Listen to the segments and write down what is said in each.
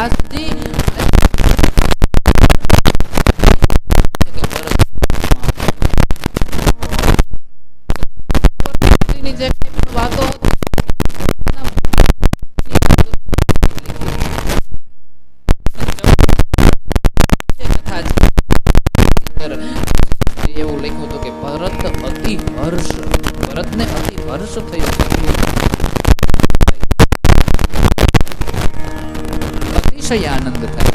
વ્યાસજી જે વાતો એવું લખ્યું હતું કે ભરત અતિ હર્ષ, ભરતને અતિ હર્ષ થયો, અતિશય આનંદ થાય.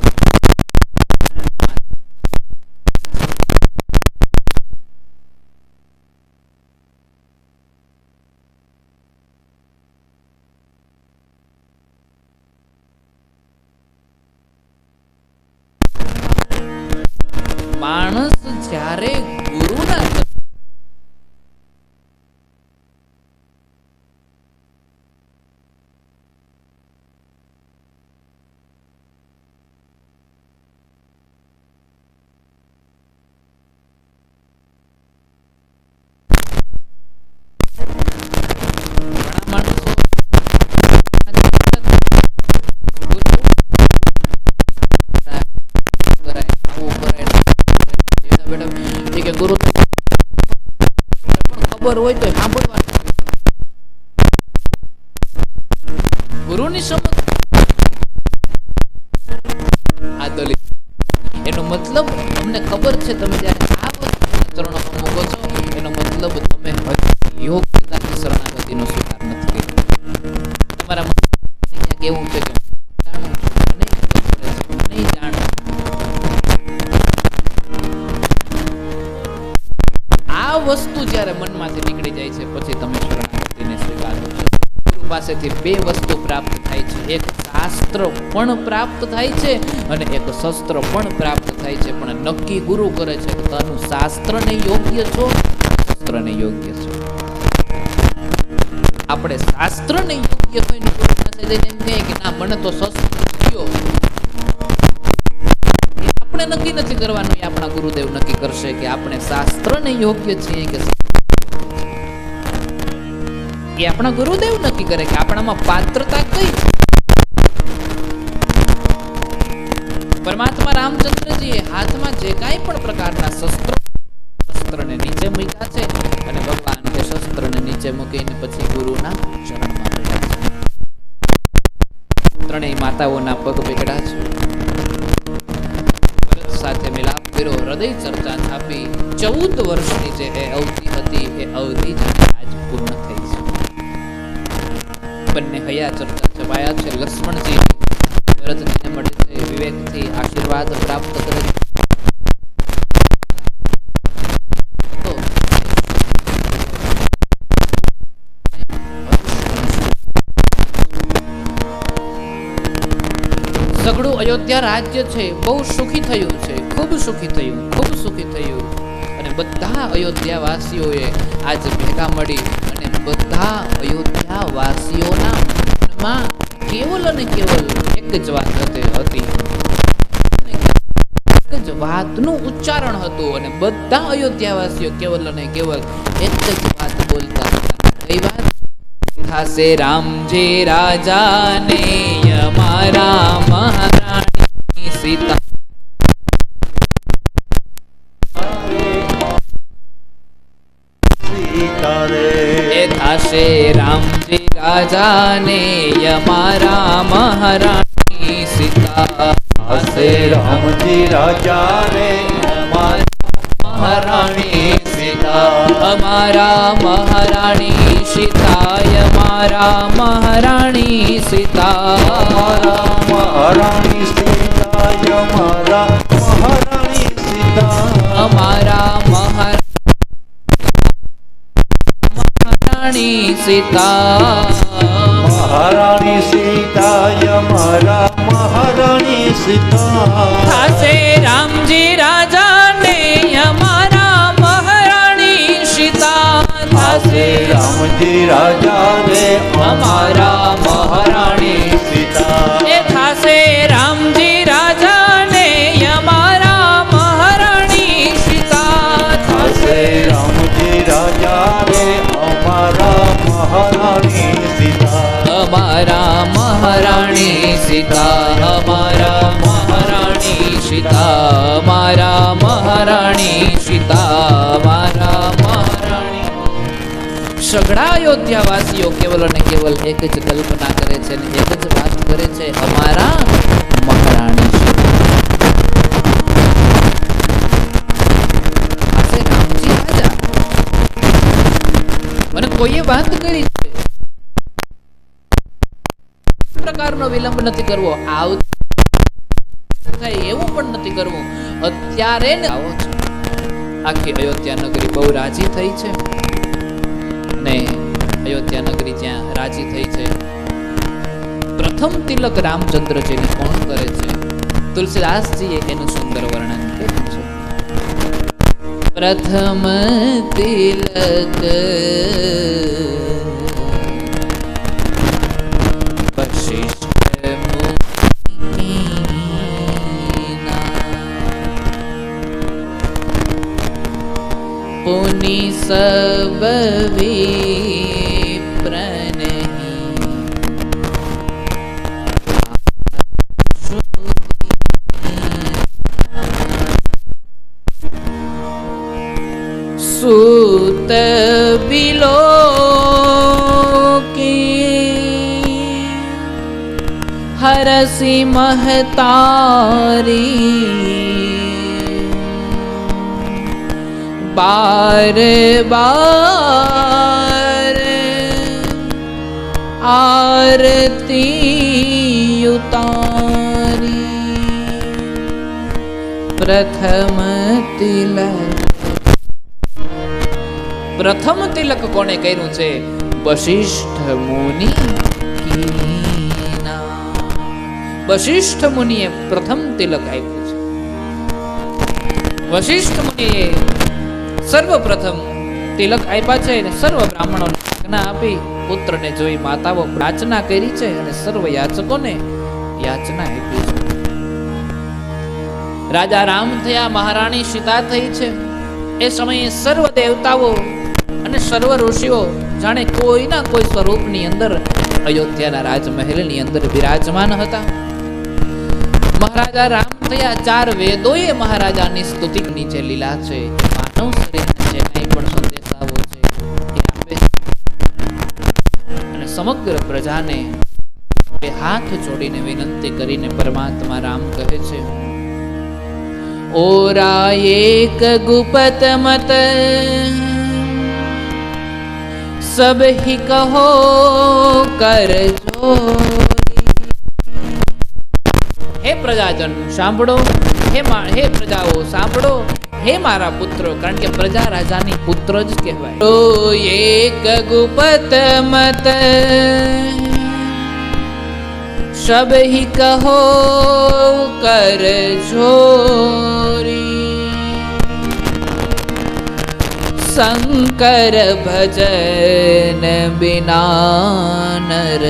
માણસ જ્યારે ગુરુના ગુરુ ખબર હોય તો સાંભળવાનું. ગુરુની સમજ આ દલિત એનો મતલબ તમને ખબર છે, તમે જયારે આ વસ્તુના ચરણોમાં મૂકો છો એનો મતલબ તમે યોગ્યતાની શરણાગતિનો સ્વીકાર નથી કર્યો. તમારા મન કેવું છે કે વસ્તુ જ્યારે મનમાંથી નીકળી જાય છે પછી તમે શરણાગતિને સ્વીકારો છો. ગુરુ પાસેથી બે વસ્તુ પ્રાપ્ત થાય છે, એક શાસ્ત્ર પણ પ્રાપ્ત થાય છે અને એક શસ્ત્ર પણ પ્રાપ્ત થાય છે. પણ નક્કી ગુરુ કરે છે કે તારું શાસ્ત્રને યોગ્ય છો, શસ્ત્રને યોગ્ય છો. આપણે શાસ્ત્રને યોગ્ય હોય ને ગુરુ પાસે જઈને એમ કહે કે ના મને તો શસ્ત્ર થયો, આપણે નક્કી નથી કરવાનું, એ આપણા ગુરુદેવ નક્કી કરશે કે આપણે શાસ્ત્રને યોગ્ય છીએ કે એ આપણા ગુરુદેવ નક્કી કરે કે આપણામાં પાત્રતા કઈ. પરમાત્મા રામચંદ્રજીએ હાથમાં જે કાંઈ પણ પ્રકારના શસ્ત્રને નીચે મૂક્યા છે અને ભગવાન કે શસ્ત્રને નીચે મૂકીને પછી ગુરુના ચરણમાં પડ્યા છે. ત્રણેય માતાઓના પગ પકડ્યા છે, સાથે મિલાપ કર્યો, હૃદય ચર્ચા છાપી. 14 વર્ષની જે એ અવધિ હતી એ અવધિ આજ પૂર્ણ થઈ છે. બંને હયા ચર્ચા છપાયા છે. લક્ષ્મણજી ભરતજીને મળે છે, વિવેકથી આશીર્વાદ પ્રાપ્ત કરે છે. સગળું અયોધ્યા રાજ્ય છે બહુ સુખી થયું છે, ખૂબ સુખી થયું, ખૂબ સુખી થયું. અને બધા અયોધ્યા વાસીઓએ આજ ભેગા મળી અને બધા અયોધ્યા વાસીઓના મનમાં કેવલ અને કેવલ એક જ વાત હતી, એક જ વાતનું ઉચ્ચારણ હતું અને બધા અયોધ્યા વાસીઓ કેવલ અને કેવલ એક જ વાત બોલતા હતા. કઈ વાત? થાશે રામજી રાજાને અમારા મહારાણી સીતા. એ થાશે રામજી રાજાને અમારા મહારાણી સીતા. થાશે રામજી રાજાને અમારા મહારાણી સીતા. અમારા મહારાણી સીતા, અમારા મહારાણી સીતા, અમારા મહારાણી સીતા, અમારા મહારાણી સીતા. અમારા મહારાણી સીતા. મહારાણી સીતા, અમારા મહારાણી સીતા. થાશે રામજી રાજાને અમારા મહારાણી સીતા. થાશે રામજી રાજાને અમારા મહારાણી સીતા. એ થાશે રામજી રાજાને અમારા મહારાણી સીતા. થાશે રામજી રાજાને અમારા મહારાણી સીતા. અમારા મહારાણી સીતા અમારા મહારાણી સીતા મારા મહારાણી સીતા મારા મહારાણી. સઘળા અયોધ્યાવાસીઓ કેવલ અને કેવલ એક જ કલ્પના કરે છે અને એક જ વાત કરે છે, અમારા મહારાણી સીતા. આ છે રામજી રાજા. અને કોઈએ વાત કરી છે, પ્રકારનો વિલંબ નથી કરવો, આવ થાય એવું પણ નથી કરવું, અત્યારે ને આવો છો. આખી અયોધ્યા નગરી બહુ રાજી થઈ છે ને અયોધ્યા નગરી જ્યાં રાજી થઈ છે, પ્રથમ તિલક રામચંદ્રજીને કોણ કરે છે? તુલસીદાસજીએ એનું સુંદર વર્ણન કર્યું છે. પ્રથમ તિલક પુનિ સબ વિપ્ર નહીં, સૂત બિલોકી હરસી મહતારી, બાર બાર આરતી ઉતારી. પ્રથમ તિલક કોણે કર્યું છે? વશિષ્ઠ મુનિ. વશિષ્ઠ મુનિએ પ્રથમ તિલક આપ્યું છે. વશિષ્ઠ મુનિએ સર્વપ્રથમ તિલક આપ્યા છે અને સર્વ બ્રાહ્મણોને આજ્ઞા આપી પુત્રને જોઈ માતાઓ યાચના કરી છે અને સર્વ યાચકોને યાચના આપી છે. રાજા રામ થયા, મહારાણી સીતા થઈ છે. એ સમયે સર્વ દેવતાઓ અને સર્વ ઋષિઓ જાણે કોઈના કોઈ સ્વરૂપની અંદર અયોધ્યાના રાજમહેલની અંદર વિરાજમાન હતા. મહારાજા રામ થયા, 4 વેદોએ મહારાજાની સ્તુતિ નીચે લીલા છે. માનવ શરીરના જે કંઈ પણ સંદેશાઓ છે એ આપે છે અને સમગ્ર પ્રજાને બે હાથ જોડીને વિનંતી કરીને પરમાત્મા રામ કહે છે, ઓરા એક ગુપત મત સબ હી કહો કર જોરી. હે પ્રજાજન સાંભળો, હે પ્રજાઓ સાંભળો, હે મારા પુત્રો, કારણ કે પ્રજા રાજાની પુત્ર જ કહેવાય. ઓ એક ગુપત મત સબ હી કહો કર જોરી, શંકર ભજન બિના નર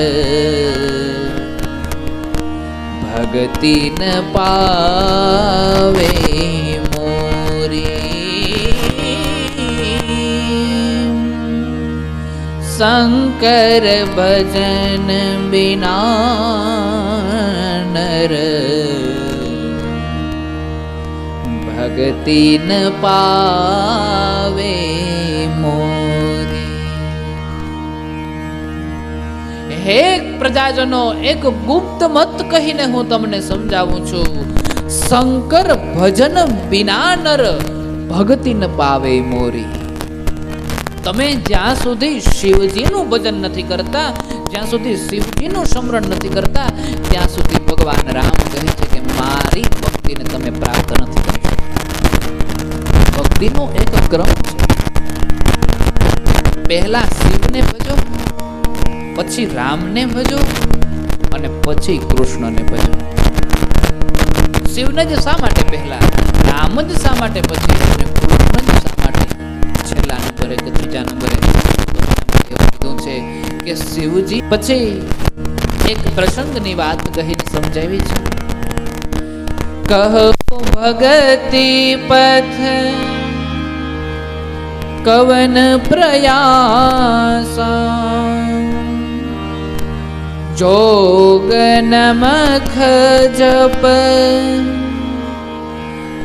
ભગતિ ન પાવે મોરી. શંકર ભજન બિના નર ભગતિ ન પાવે મોરી. હે પ્રજાજનો, એક ગુપ્ત મત કહીને હું તમને સમજાવું છું. શંકર ભજન બિના નર ભગતિ ન પાવે મોરી. તમે જ્યાં સુધી શિવજીનું ભજન નથી કરતા, જ્યાં સુધી શિવજીનું સ્મરણ નથી કરતા, ત્યાં સુધી ભગવાન રામ કહે છે કે મારી ભક્તિને તમે પ્રાપ્ત નથી કરી શકતા. ભક્તિનો એક ક્રમ છે. પહેલા શિવને ભજો, પછી રામને ભજો અને પછી કૃષ્ણને ભજો. શિવને જ શા માટે પહેલા, રામ જ શા માટે પછી, અને કૃષ્ણ જ શા માટે છેલ્લા નંબરે કે ત્રીજા નંબરે કીધું છે કે શિવજી. પછી એક પ્રસંગની વાત કહીને સમજાવી છે. કહો ભગતિ પથ કવન પ્રયાસ, જોગ નમખ જપ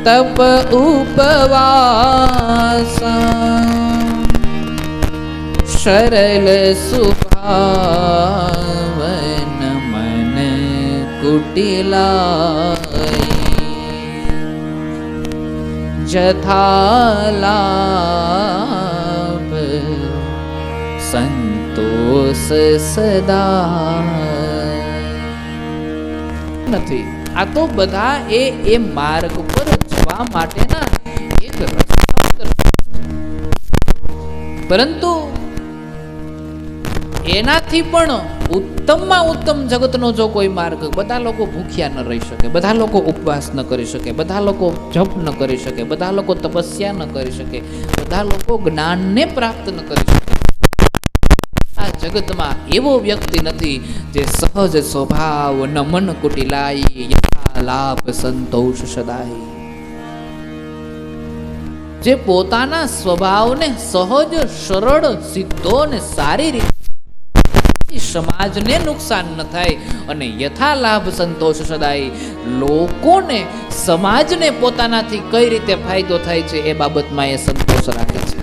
તપ ઉપવાસા સરલ સુભાવન મન કુટિલાય જથાલાભ સંતોષ સદા નથી. આ તો બધા એ માર્ગ પર જવા માટેના એક રસ્તા, પરંતુ એનાથી પણ ઉત્તમમાં ઉત્તમ જગતનો જો કોઈ માર્ગ, બધા લોકો ભૂખ્યા ન રહી શકે, બધા લોકો ઉપવાસ ન કરી શકે, બધા લોકો જપ ન કરી શકે, બધા લોકો તપસ્યા ન કરી શકે, બધા લોકો જ્ઞાનને પ્રાપ્ત ન કરી શકે. આ જગતમાં એવો વ્યક્તિ નથી જે સહજ સ્વભાવ નમન કુટિલાય યથા લાભ સંતોષ સદાય, જે પોતાના સ્વભાવને સહજ સરળ સીધો ને સારી રીતે સમાજને નુકસાન ન થાય અને યથા લાભ સંતોષ સદાય, લોકોને સમાજને પોતાનાથી કઈ રીતે ફાયદો થાય છે એ બાબતમાં એ સંતોષ રાખે છે.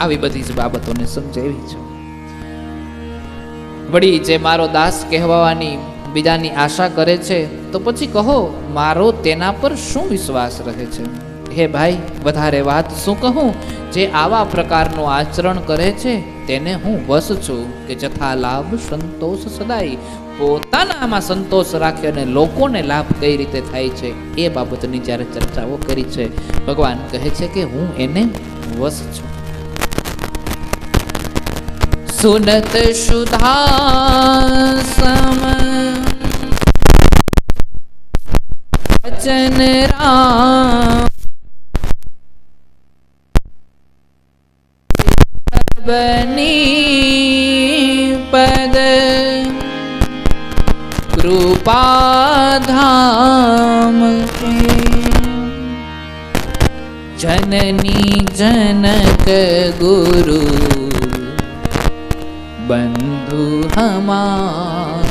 આવી બધી જ બાબતોને સમજાવી છે. વળી જે મારો દાસ કહેવાની બીજાની આશા કરે છે તો પછી કહો મારો તેના પર શું વિશ્વાસ રહે છે? હે ભાઈ, વધારે વાત શું કહું, જે આવા પ્રકારનું આચરણ કરે છે તેને હું વશ છું કે જથા લાભ સંતોષ સદાય, પોતાનામાં સંતોષ રાખે અને લોકોને લાભ કઈ રીતે થાય છે એ બાબતની જ્યારે ચર્ચાઓ કરી છે, ભગવાન કહે છે કે હું એને વશ છું. સુનત સુધા સમ વચન રામ બની પદ કૃપાધામ કે જનની જનક ગુરુ બંધુ હમારે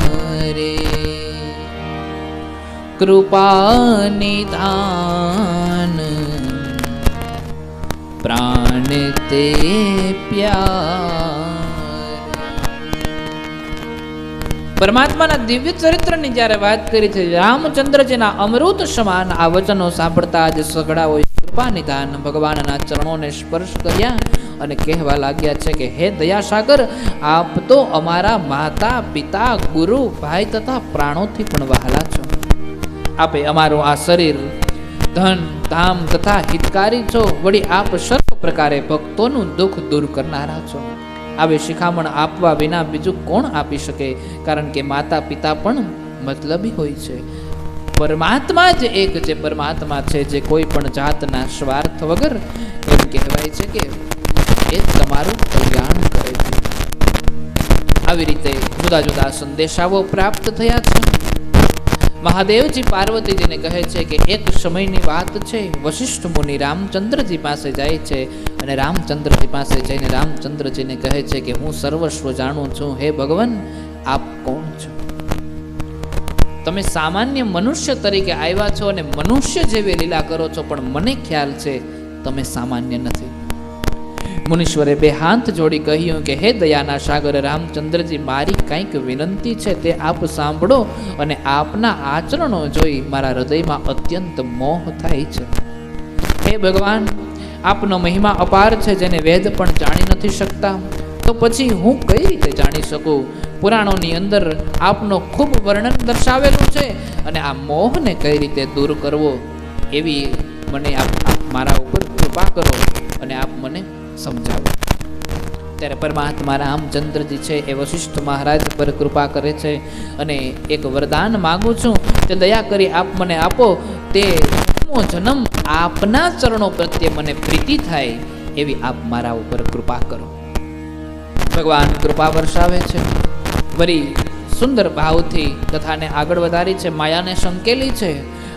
કૃપા નિધાન પ્રાણ તે પ્યાર. પરમાત્માના દિવ્ય ચરિત્રની જ્યારે વાત કરી છે, રામચંદ્રજીના અમૃત સમાન આ વચનો સાંભળતા જ સઘળાઓએ કૃપા નિધાન ભગવાનના ચરણોને સ્પર્શ કર્યા અને કહેવા લાગ્યા છે કે હે દયાસાગર, આપ તો અમારા માતા પિતા ગુરુ ભાઈ તથા પ્રાણોથી પણ વહાલા છો. આપે અમારું આ શરીર ધન ધામ તથા હિતકારી છો, વળી આપ સર્વ પ્રકારે ભક્તોનું દુઃખ દૂર કરનારા છો. આવે શિખામણ આપવા વિના બીજું કોણ આપી શકે? કારણ કે માતા પિતા પણ મતલબી હોય છે. પરમાત્મા જ એક જે પરમાત્મા છે, જે કોઈ પણ જાતના સ્વાર્થ વગર એમ કહેવાય છે કે એ તમારું કલ્યાણ કરે છે. આવી રીતે જુદા જુદા સંદેશાઓ પ્રાપ્ત થયા છે. મહાદેવજી પાર્વતીજીને કહે છે કે એક સમયની વાત છે, વશિષ્ઠ મુનિ રામચંદ્રજી પાસે જાય છે અને રામચંદ્રજી પાસે જઈને રામચંદ્રજીને કહે છે કે હું સર્વસ્વ જાણું છું, હે ભગવાન આપ કોણ છો? તમે સામાન્ય મનુષ્ય તરીકે આવ્યા છો અને મનુષ્ય જેવી લીલા કરો છો, પણ મને ખ્યાલ છે તમે સામાન્ય નથી. મુનીશ્વરે બે હાથ જોડી કહ્યું કે હે દયાના સાગર રામચંદ્રજી, મારી કંઈક વિનંતી છે તે આપ સાંભળો, અને આપના આચરણો જોઈ મારા હૃદયમાં અત્યંત મોહ થાય છે. હે ભગવાન, આપનો મહિમા અપાર છે, જેને વેદ પણ જાણી નથી શકતા, તો પછી હું કઈ રીતે જાણી શકું? પુરાણોની અંદર આપનો ખૂબ વર્ણન દર્શાવેલું છે, અને આ મોહને કઈ રીતે દૂર કરવો એવી મને આપ મારા ઉપર કૃપા કરો અને આપ મને સમજાવો. ત્યારે પરમાત્મા રામચંદ્રજી છે એ વશિષ્ઠ મહારાજ પર કૃપા કરે છે અને એક વરદાન માગું છું, તે દયા કરી આપ મને આપો, તે જન્મ આપના ચરણો પ્રત્યે મને પ્રીતિ થાય એવી આપ મારા ઉપર કૃપા કરો. ભગવાન કૃપા વર્ષાવે છે. વળી સુંદર ભાવથી કથાને આગળ વધારી છે, માયાને સંકેલી છે.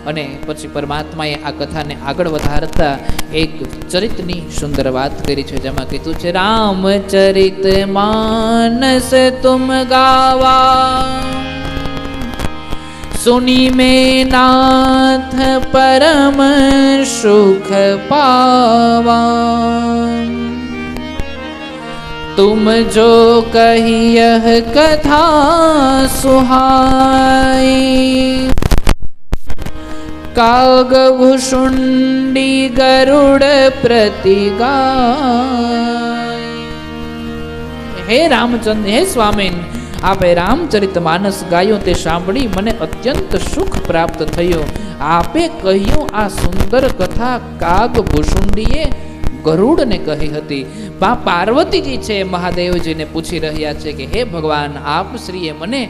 અને પછી પરમાત્માએ આ કથાને આગળ વધારતા એક ચરિતની સુંદર વાત કરી છે, જેમાં કીધું છે રામચરિત માનસ તુમ ગાવા सुनी में नाथ परम सुख पावा तुम जो कही यह कथा सुहाई काग भुषुंडी गरुड़ प्रतिगाय। हे रामचंद्र, हे स्वामी, આપે રામચરિત માનસ ગાયો તે સાંભળી મને અત્યંત સુખ પ્રાપ્ત થયું. આપે કહ્યું આ સુંદર કથા કાગ ભુસુંડીએ ગરુડને કહી હતી. બા પાર્વતીજી છે મહાદેવજીને પૂછી રહ્યા છે કે હે ભગવાન, આપ શ્રીએ મને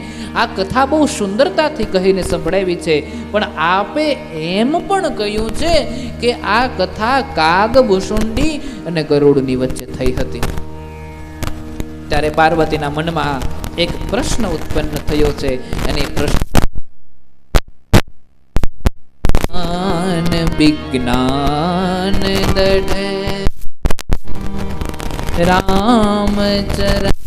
આ કથા બહુ સુંદરતાથી કહીને સંભળાવી છે, પણ આપે એમ પણ કહ્યું છે કે આ કથા કાગ ભુસુંડી અને ગરુડની વચ્ચે થઈ હતી. ત્યારે પાર્વતીના મનમાં એક પ્રશ્ન ઉત્પન્ન થયો છે અને પ્રશ્ન વિજ્ઞાન દઢે રામચરણ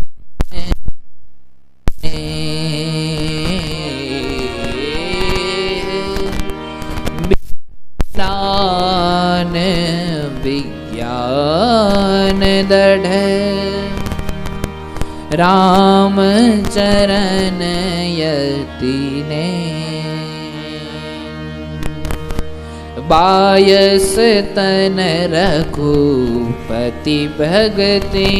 વિજ્ઞાન વિજ્ઞાન દઢે राम चरण यति ने बायस तन रघुपति भगति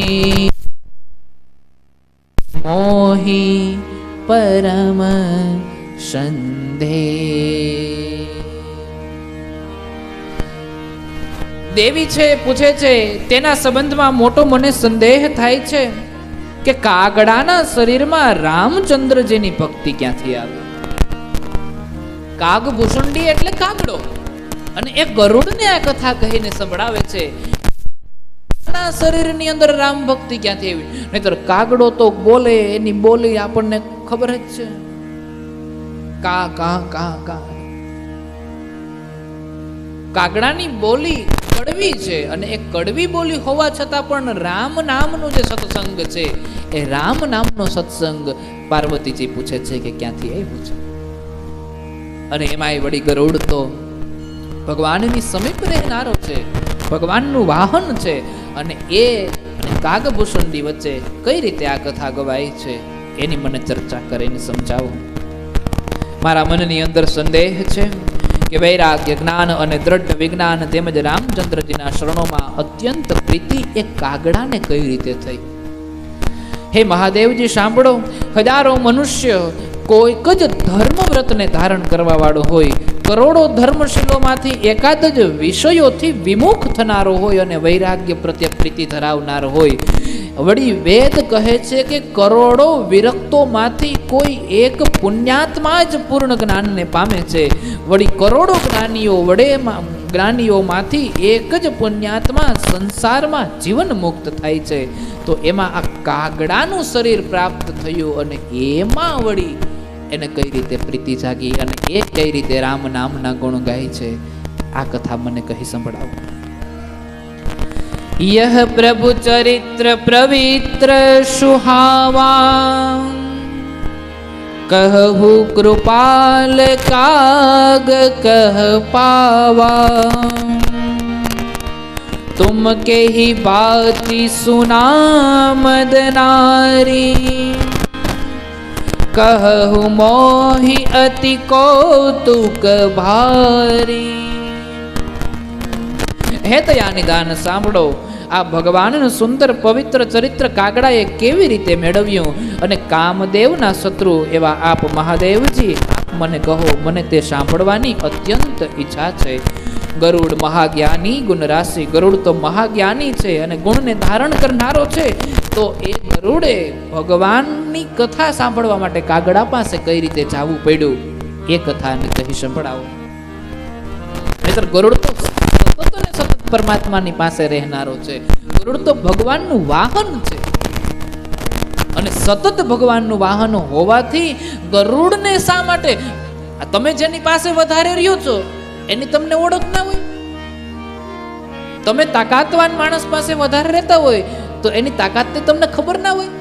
मोहि परम संधे। देवी છે પૂછે છે તેના સંબંધમાં મોટો મને સંદેહ થાય છે કે કાગડાના શરીરમાં રામચંદ્રજીની ભક્તિ ક્યાંથી આવી? કાગ ભુસુંડી એટલે કાગડો, અને એ ગરુડને આ કથા કહીને સંભળાવે છે શરીરની અંદર રામ ભક્તિ ક્યાંથી આવી? નહીતર કાગડો તો બોલે, એની બોલી આપણને ખબર જ છે, કા કા કા કા. કાગડાની બોલી કડવી છે, અને એ કડવી બોલી હોવા છતાં પણ રામ નામનો જે સત્સંગ છે, એ રામ નામનો સત્સંગ પાર્વતીજી પૂછે છે કે ક્યાંથી આવ્યું છે. અને એમાંય વળી ગરુડ તો ભગવાનની સમીપ રહેનારો છે, ભગવાનનું વાહન છે, અને એ અને કાગભૂષણની વચ્ચે કઈ રીતે આ કથા ગવાય છે એની મને ચર્ચા કરીને સમજાવો. મારા મનની અંદર સંદેહ છે કે વૈરાગ્ય, જ્ઞાન અને દ્રઢ વિજ્ઞાન તેમજ રામચંદ્રજીના શરણોમાં અત્યંત પ્રીતિ એ કાગડાને કઈ રીતે થઈ? હે મહાદેવજી સાંભળો, હજારો મનુષ્ય કોઈક જ ધર્મ વ્રતને ધારણ કરવા વાળો હોય, કરોડો ધર્મશીલોમાંથી એકાદ જ વિષયોથી વિમુખ થનારો હોય અને વૈરાગ્ય પ્રત્યે પ્રીતિ ધરાવનાર હોય. વળી વેદ કહે છે કે કરોડો વિરક્તોમાંથી કોઈ એક પુણ્યાત્મા જ પૂર્ણ જ્ઞાનને પામે છે. વળી કરોડો જ્ઞાનીઓમાંથી એક જ પુણ્યાત્મા સંસારમાં જીવન મુક્ત થાય છે. તો એમાં આ કાગડાનું શરીર પ્રાપ્ત થયું, અને એમાં વળી એને કઈ રીતે પ્રીતિ જાગી અને એ કઈ રીતે રામ નામના ગુણ ગાય છે, આ કથા મને કહી સંભળાવો. यह प्रभु चरित्र पवित्र सुहावा कहु कृपाल काग कह पावा तुम के ही बाती सुना मदनारी कहु मोहि अति कौतुक भारी. હે દયા નિદાન સાંભળો, આ ભગવાનનું સુંદર પવિત્ર ચરિત્ર કાગડાએ કેવી રીતે મેળવ્યું, અને કામદેવના શત્રુ એવા આપ મહાદેવજી આપ મને કહો, મને તે સાંભળવાની અત્યંત ઈચ્છા છે. ગરુડ મહાજ્ઞાની ગુણરાશિ, ગરુડ તો મહાજ્ઞાની છે અને ગુણને ધારણ કરનારો છે. તો એ ગરુડે ભગવાનની કથા સાંભળવા માટે કાગડા પાસે કઈ રીતે જવું પડ્યું એ કથાને કહી સંભળાવો. નહીતર ગરુડ તો સતત પરમાત્માની પાસે રહેનારો છે. ગરુડ તો ભગવાનનું વાહન છે, અને સતત ભગવાનનું વાહન હોવાથી ગરુડને શા માટે આ તમે જેની પાસે વધારે રહ્યો છો એની તમને ઓળખ ના હોય. તમે તાકાતવાન માણસ પાસે વધારે રહેતા હોય તો એની તાકાતની તમને ખબર ના હોય,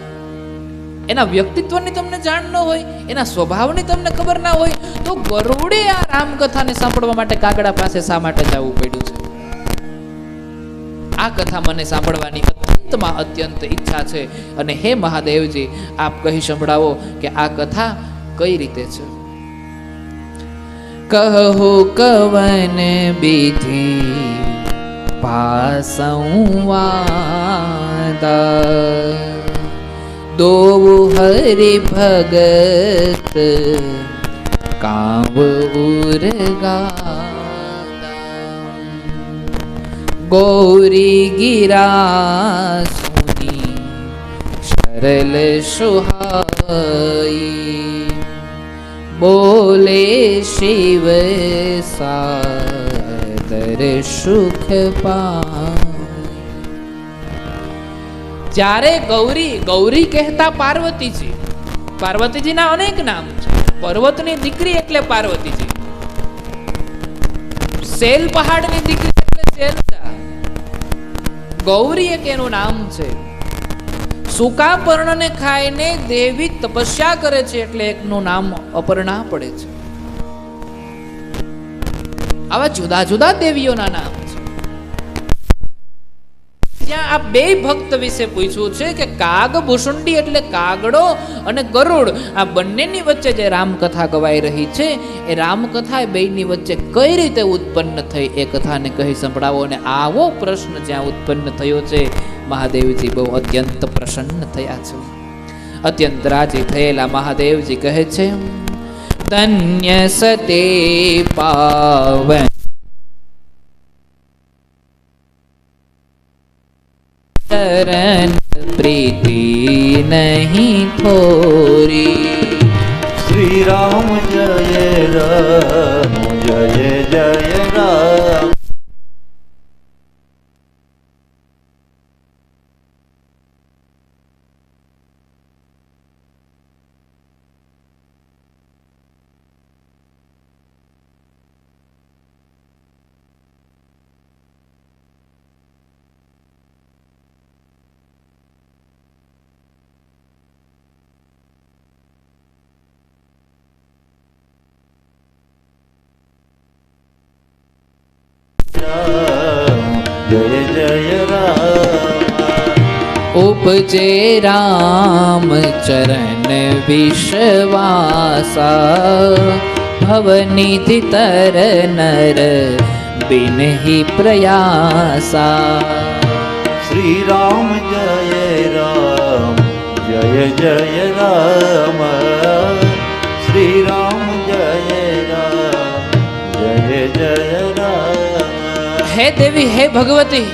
એના વ્યક્તિત્વની તમને જાણ ન હોય, એના સ્વભાવની તમને ખબર ના હોય. તો ગરુડે આ રામકથાને સાંભળવા માટે કાગડા પાસે શા માટે જવું પડ્યું છે? આ કથા મને સાંભળવાની અત્યંતમાં અત્યંત ઈચ્છા છે. અને હે મહાદેવજી, આપ કહી સંભળાવો કે આ કથા કઈ રીતે છે. કહો કવન વિધિ પાસંવાદા, દો હરિ ભગત કાવ ઉરગા, ગૌરી ગિરા સુની સરલ સુહાઈ, બોલે શિવ સાદર સુખ પાય. જ્યારે ગૌરી, ગૌરી કહેતા પાર્વતીજી, પાર્વતીજીના અનેક નામ છે. પર્વતની દીકરી એટલે પાર્વતીજી, સેલ પહાડની દીકરી એટલે સેલજા. ગૌરી એક એનું નામ છે. સૂકા પર્ણને ખાઈને દેવી તપસ્યા કરે છે એટલે એકનું નામ અપર્ણા પડે છે. આવા જુદા જુદા દેવીઓના નામ છે. ત્યાં આ બે ભક્ત વિશે પૂછ્યું છે કે કાગભૂષુંડી એટલે કાગડો અને ગરુડ, આ બંનેની વચ્ચે જે રામકથા ગવાઈ રહી છે એ રામકથા બેયની વચ્ચે કઈ રીતે ઉત્પન્ન થઈ એ કથાને કહી સંભળાવો. અને આવો પ્રશ્ન જ્યાં ઉત્પન્ન થયો છે, મહાદેવજી બહુ અત્યંત પ્રસન્ન થયા છે. અત્યંત રાજી થયેલા મહાદેવજી કહે છે, ધન્ય સતે પાવન ચરણ પ્રીતિ નહીં થોરી. શ્રી રામ જય રામ જય જય રામ. જય જય રામ. ઉપજે રામ ચરણ વિશ્વાસા, ભવનિધિ તર નર બિનહિ પ્રયાસા. શ્રી રામ જય રામ જય જય રામ. શ્રી રામ જય રામ જય જય રામ. હે દેવી, હે ભગવતી,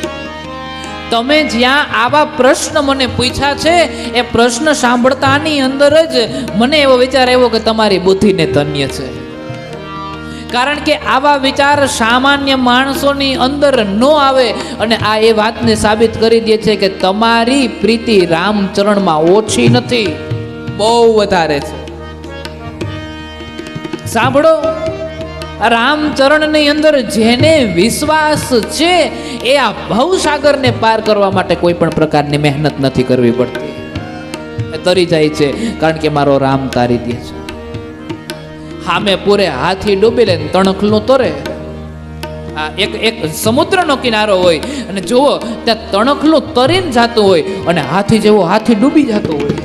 તમે જ્યાં આવા પ્રશ્ન મને પૂછ્યા છે એ પ્રશ્ન સાંભળતાની અંદર જ મને એવો વિચાર આવ્યો કે તમારી બુદ્ધિને ધન્ય છે. કારણ કે આવા વિચાર સામાન્ય માણસોની અંદર ન આવે. અને આ એ વાતને સાબિત કરી દે છે કે તમારી પ્રીતિ રામચરણમાં ઓછી નથી, બહુ વધારે છે. સાંભળો, રામચરણની અંદર જેને વિશ્વાસ છે એ આ ભવસાગરને પાર કરવા માટે કોઈ પણ પ્રકારની મહેનત નથી કરવી પડતી, એ તરી જાય છે. કારણ કે મારો રામ તારી દે છે. હામે પૂરે હાથી ડૂબી લે તણખલું તરે. આ એક સમુદ્રનો કિનારો હોય અને જુઓ ત્યાં તણખલું તરીને જતું હોય અને હાથી જેવો હાથી ડૂબી જતો હોય.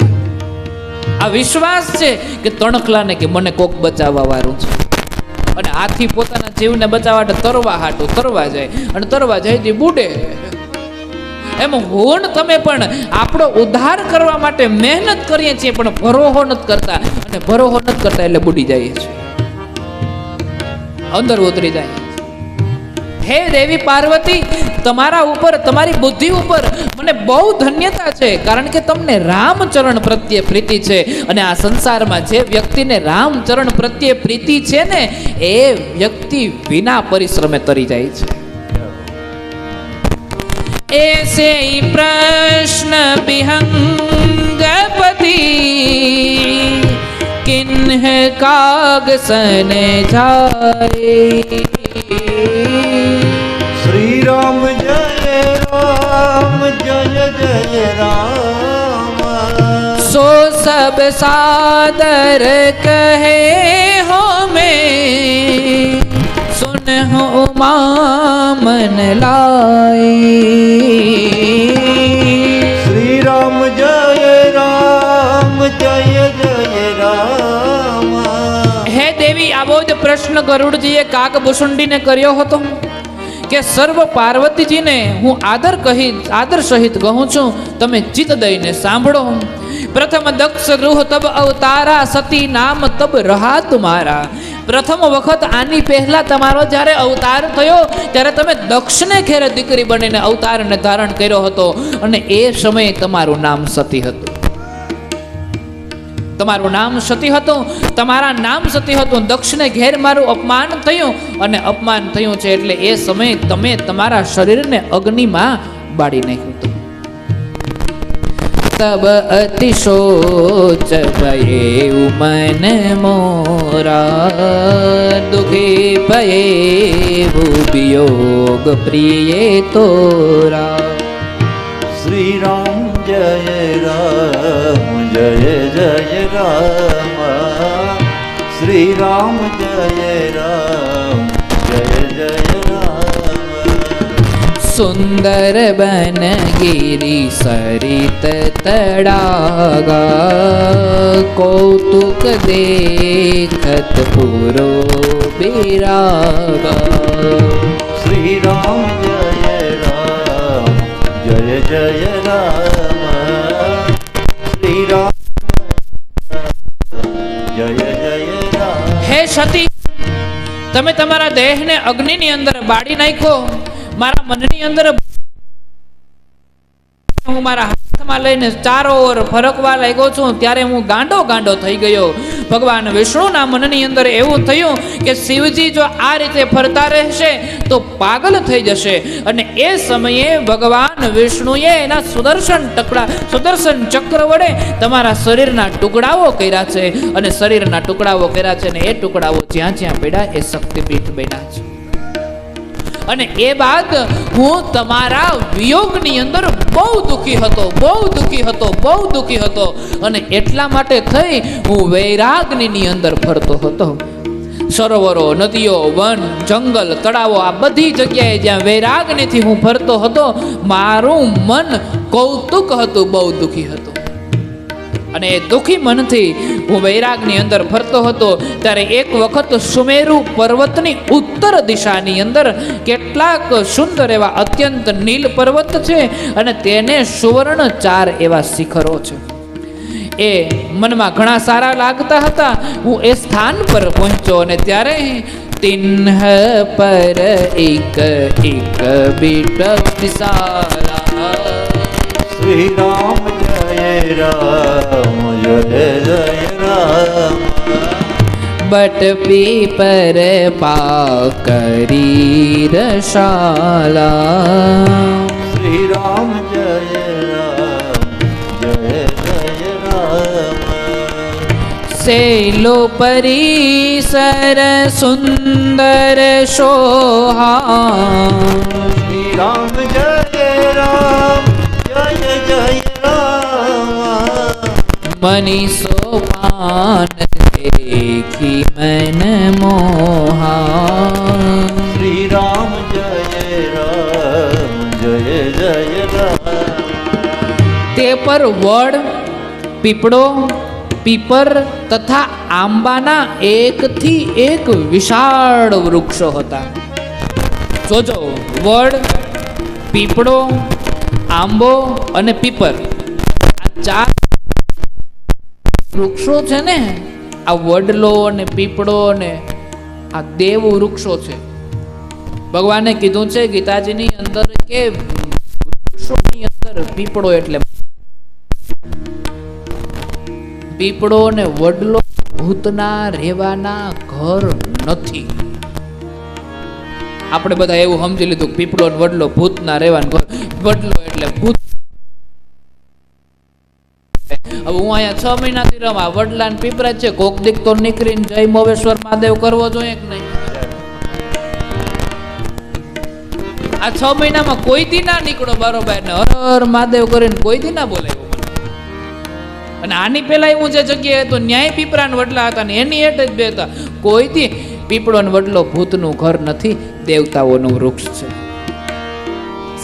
આ વિશ્વાસ છે કે તણખલાને કે મને કોક બચાવવા વાળું છે. અને હાથી પોતાના જીવને બચાવવા માટે તરવા જાય અને તરવા જાય તે બુડે. એમ હોન તમે પણ આપણો ઉદ્ધાર કરવા માટે મહેનત કરીએ છીએ પણ ભરોહો નથી કરતા, અને ભરોહો નથી કરતા એટલે બુડી જાય છે, અંદર ઉતરી જાય. હે દેવી પાર્વતી, તમારા ઉપર, તમારી બુદ્ધિ ઉપર મને બહુ ધન્યતા છે. કારણ કે તમને રામચરણ પ્રત્યે પ્રીતિ છે. અને આ સંસારમાં જે વ્યક્તિને રામચરણ પ્રત્યે પ્રીતિ છે ને એ વ્યક્તિ વિના પરિશ્રમે તરી જાય છે. ऐसे ही प्रश्न विहंगपति किन्ह का રાગ સને જાય. શ્રી રામ જય રામ જય જય રામ. सो सब सादर कहे हो में सुन हो उमा मन लाई. શ્રી રામ જય રામ જય જય રામ. હે દેવી, આવો જ પ્રશ્ન ગરુડજીએ કાગભૂષુંડીને કર્યો હતો કે સર્વ પાર્વતીજીને હું આદર સહિત કહું છું, તમે ચિત્ત દઈને સાંભળો. પ્રથમ દક્ષ ગૃહ તબ અવતારા સતી નામ તબ રહા તુમારા. પ્રથમ વખત આની પહેલા તમારો જ્યારે અવતાર થયો ત્યારે તમે દક્ષને ઘેરે દીકરી બનીને અવતારને ધારણ કર્યો હતો અને એ સમયે તમારું નામ સતી હતું. તમારું નામ સતી હતું, તમારા નામ સતી હતું. દક્ષને ઘેર મારું અપમાન થયું અને અપમાન થયું છે એટલે એ સમયે તમે તમારા શરીરને અગ્નિમાં બાળી નાખ્યું હતું. તબ અતિશોચ ભયે મન મોરા દુઃખી ભયે વિયોગ પ્રિય તોરા. શ્રી રામ જય રામ જય જય રામ. શ્રી રામ જય રામ જય જય રામ. સુંદર બન ગિરી સરિત તડાગા કૌતુક દેખત પૂરો બિરાગા. શ્રી રામ જય રામ જય જય રામ. શ્રી રામ જય જય રામ. હે સતી, તમે તમારા દેહને અગ્નિની અંદર બાળી નાખ્યો. મારા મનની અંદર હું મારા હાથમાં લઈને ચારો ઓર ફરકવા લાગ્યો છું ત્યારે હું ગાંડો થઈ ગયો. ભગવાન વિષ્ણુના મનની અંદર એવું થયું કે શિવજી જો આ રીતે ફરતા રહેશે તો પાગલ થઈ જશે. અને એ સમયે ભગવાન વિષ્ણુએ એના સુદર્શન ચક્ર વડે તમારા શરીરના ટુકડાઓ કર્યા છે. અને શરીરના ટુકડાઓ કર્યા છે અને એ ટુકડાઓ જ્યાં જ્યાં પડ્યા એ શક્તિપીઠ બન્યા છે. અને એ બાદ હું તમારા વિયોગની અંદર બહુ દુઃખી હતો. અને એટલા માટે થઈ હું વૈરાગ્યની અંદર ફરતો હતો. સરોવરો, નદીઓ, વન, જંગલ, તળાવો, આ બધી જગ્યાએ જ્યાં વૈરાગ્યથી હું ફરતો હતો, મારું મન કૌતુક હતું, બહુ દુઃખી હતું. અને એ દુઃખી મનથી હું વૈરાગની અંદર ફરતો હતો ત્યારે એક વખત સુમેરુ પર્વતની ઉત્તર દિશાની અંદર કેટલાક સુંદર એવા અત્યંત નીલ પર્વત છે અને તેને સુવર્ણ 4 એવા શિખરો છે. એ મનમાં ઘણા સારા લાગતા હતા. હું એ સ્થાન પર પહોંચ્યો અને ત્યારે તિન્હ પર એક બીટ વિશાલા. શ્રી રામ જય રામ જય જય રામ. બટ પીપર પાકરી રશાલા. શ્રી રામ જય રામ જય જય રામ. સેલો પરિસર સુંદર શોહા. શ્રી રામ જય રામ જય જય રામ. મની સોપાન દેખી મન મોહા. શ્રી રામ જય રામ જય જય રામ. તે પર વડ, પીપળો, પીપર તથા આંબાના એકથી એક વિશાળ વૃક્ષો હતા. જોજો, વડ, પીપળો, આંબો અને પીપર, આ 4 વૃક્ષો છે ને, આ વડલો અને પીપળો ને આ દેવ વૃક્ષો છે. ભગવાને કીધું છે ગીતાજીની અંદર કે વૃક્ષોની અંદર પીપળો એટલે પીપળો ને વડલો ભૂતના રહેવાના ઘર નથી. આપણે બધા એવું સમજી લીધું પીપળો ને વડલો ભૂતના રહેવાના ઘર. વડલો એટલે ભૂત હવે હું અહીંયા 6 મહિનાથી રમ આ વડલા ને પીપરા છે, કોક દીક તો નીકળીને જય મોવેશ્વર મહાદેવ કરવો જોઈએ કે નહીં? આ 6 મહિનામાં કોઈ દી ના નીકળો બરોબર ને હર હર મહાદેવ કરીને કોઈ દી ના બોલાવ્યો મને. અને આની પેલા હું જે જગ્યાએ હતો ન્યાય પીપરા ને વડલા હતા ને એની હેઠ જ બે હતા. કોઈ દી પીપળો ને વડલો ભૂતનું ઘર નથી, દેવતાઓનું વૃક્ષ છે,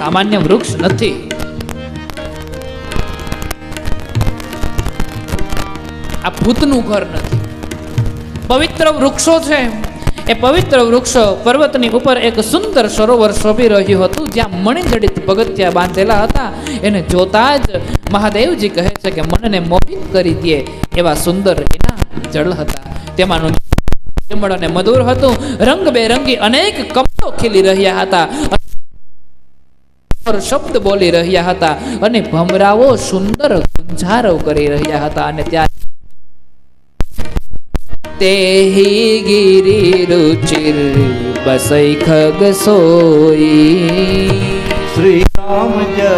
સામાન્ય વૃક્ષ નથી. આ ભૂતનું ઘર નથી. પવિત્ર વૃક્ષો છે. એ પવિત્ર વૃક્ષો પર્વતની ઉપર એક સુંદર સરોવર શોભી રહ્યું હતું, જ્યાં મણિજડિત પગથિયા બાંધેલા હતા. એને જોતા જ મહાદેવજી કહે છે કે મનને મોહિત કરી દે એવા સુંદર એના જળ હતા. તેમાંનું નિર્મળ અને મધુર હતું. રંગબેરંગી અનેક કમળો ખીલી રહ્યા હતા, શબ્દ બોલી રહ્યા હતા અને ભમરાઓ સુંદર ગુંજારો કરી રહ્યા હતા. અને ત્યાં તેહી ગિરી રુચિર બસઈ ખગ સોઈ. શ્રી રામ જય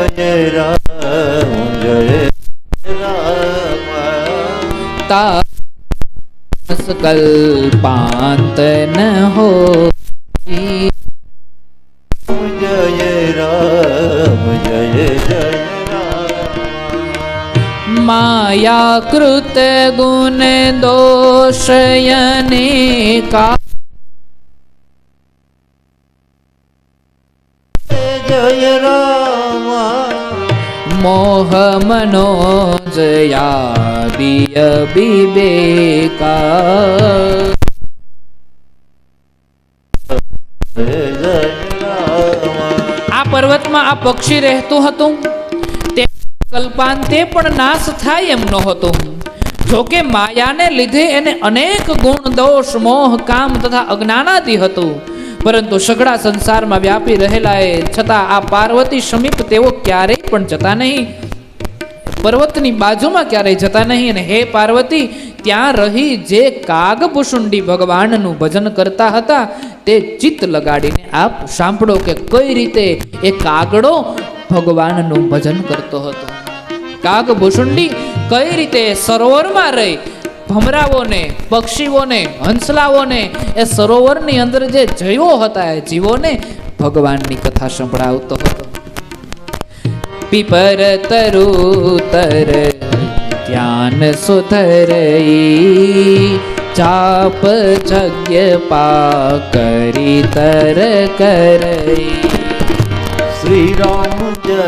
રામ જય રામ. તાસ કલ્પાંત ન હો. જય રામ જય જય માયા કૃત ગુણ દોષયને કા. જય રામ. મોહ મનો જયાદિય વિવેકા. આ પર્વતમાં આ પક્ષી રહેતું હતું. તે કલ્પાંતે પણ નાશ થાય એમ નહોતો. જોકે માયાને લીધે એને અનેક ગુણ દોષ મોહ કામ તથા અજ્ઞાનાદિ હતું, પરંતુ સઘળા સંસારમાં વ્યાપી રહેલા એ છતાં આ પાર્વતી સમીપ તેઓ ક્યારેય પણ જતા નહીં, પર્વતની બાજુમાં ક્યારેય જતા નહીં. અને હે પાર્વતી, ત્યાં રહી જે કાગભૂષુંડી ભગવાનનું ભજન કરતા હતા તે ચિત્ત લગાડીને આપ સાંભળો કે કઈ રીતે એ કાગડો ભગવાનનું ભજન કરતો હતો. કાગભૂષુંડી કઈ રીતે સરોવરમાં રહી ભમરાઓને, પક્ષીઓને, હંસલાઓને, એ સરોવરની અંદર જે જીવો હતા એ જીવોને ભગવાનની કથા સંભળાવતો હતો. પીપર તરુતર ધ્યાન સુધરઈ, ચાપ જગ્ય પા કરી તર કરઈ. શ્રી રામ જય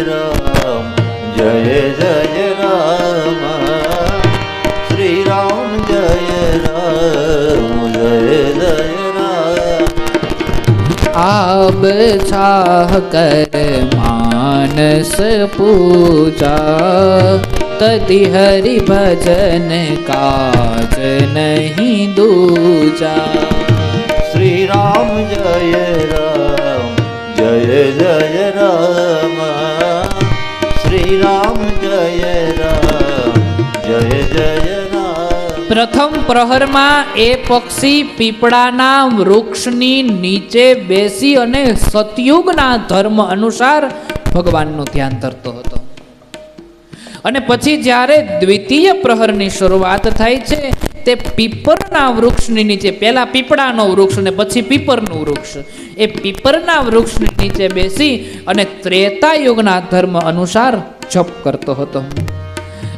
રામ જય જય રામ. શ્રી રામ જય રામ જય જય રામ. આબ છાહ કર માનસ પૂજા, તદી હરિ ભજન કાજ નહીં દૂજા. શ્રી રામ જય રામ જય જય રામ. શ્રી રામ જય રામ જય જય રામ. પ્રથમ પ્રહરમાં એ પક્ષી પીપળાના વૃક્ષની નીચે બેસી અને સતયુગના ધર્મ અનુસાર ભગવાનનું ધ્યાન ધરતો હતો. અને પછી જ્યારે દ્વિતીય પ્રહરની શરૂઆત થાય છે તે પીપરના વૃક્ષની નીચે, પહેલા પીપળાનો વૃક્ષ અને પછી પીપરનું વૃક્ષ, એ પીપરના વૃક્ષની નીચે બેસી અને ત્રેતા યુગના ધર્મ અનુસાર જપ કરતો હતો.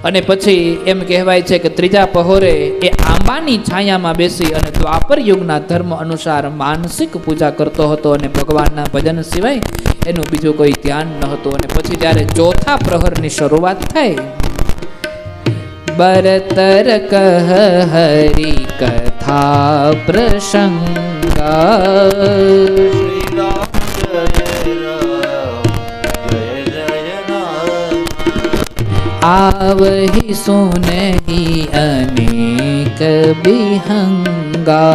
અને પછી એમ કહેવાય છે કે ત્રીજા પહોરે એ આંબાની છાયામાં બેસી અને દ્વાપર યુગના ધર્મ અનુસાર માનસિક પૂજા કરતો હતો અને ભગવાનના ભજન સિવાય એનું બીજું કોઈ ધ્યાન ન હતું. અને પછી જ્યારે ચોથા પ્રહરની શરૂઆત થાય, બરતર કહ હરિ કથા પ્રસંગા. શ્રી રામ જય રામ જય જય રામ. आवहि सुनहि अनेक बिहंगा.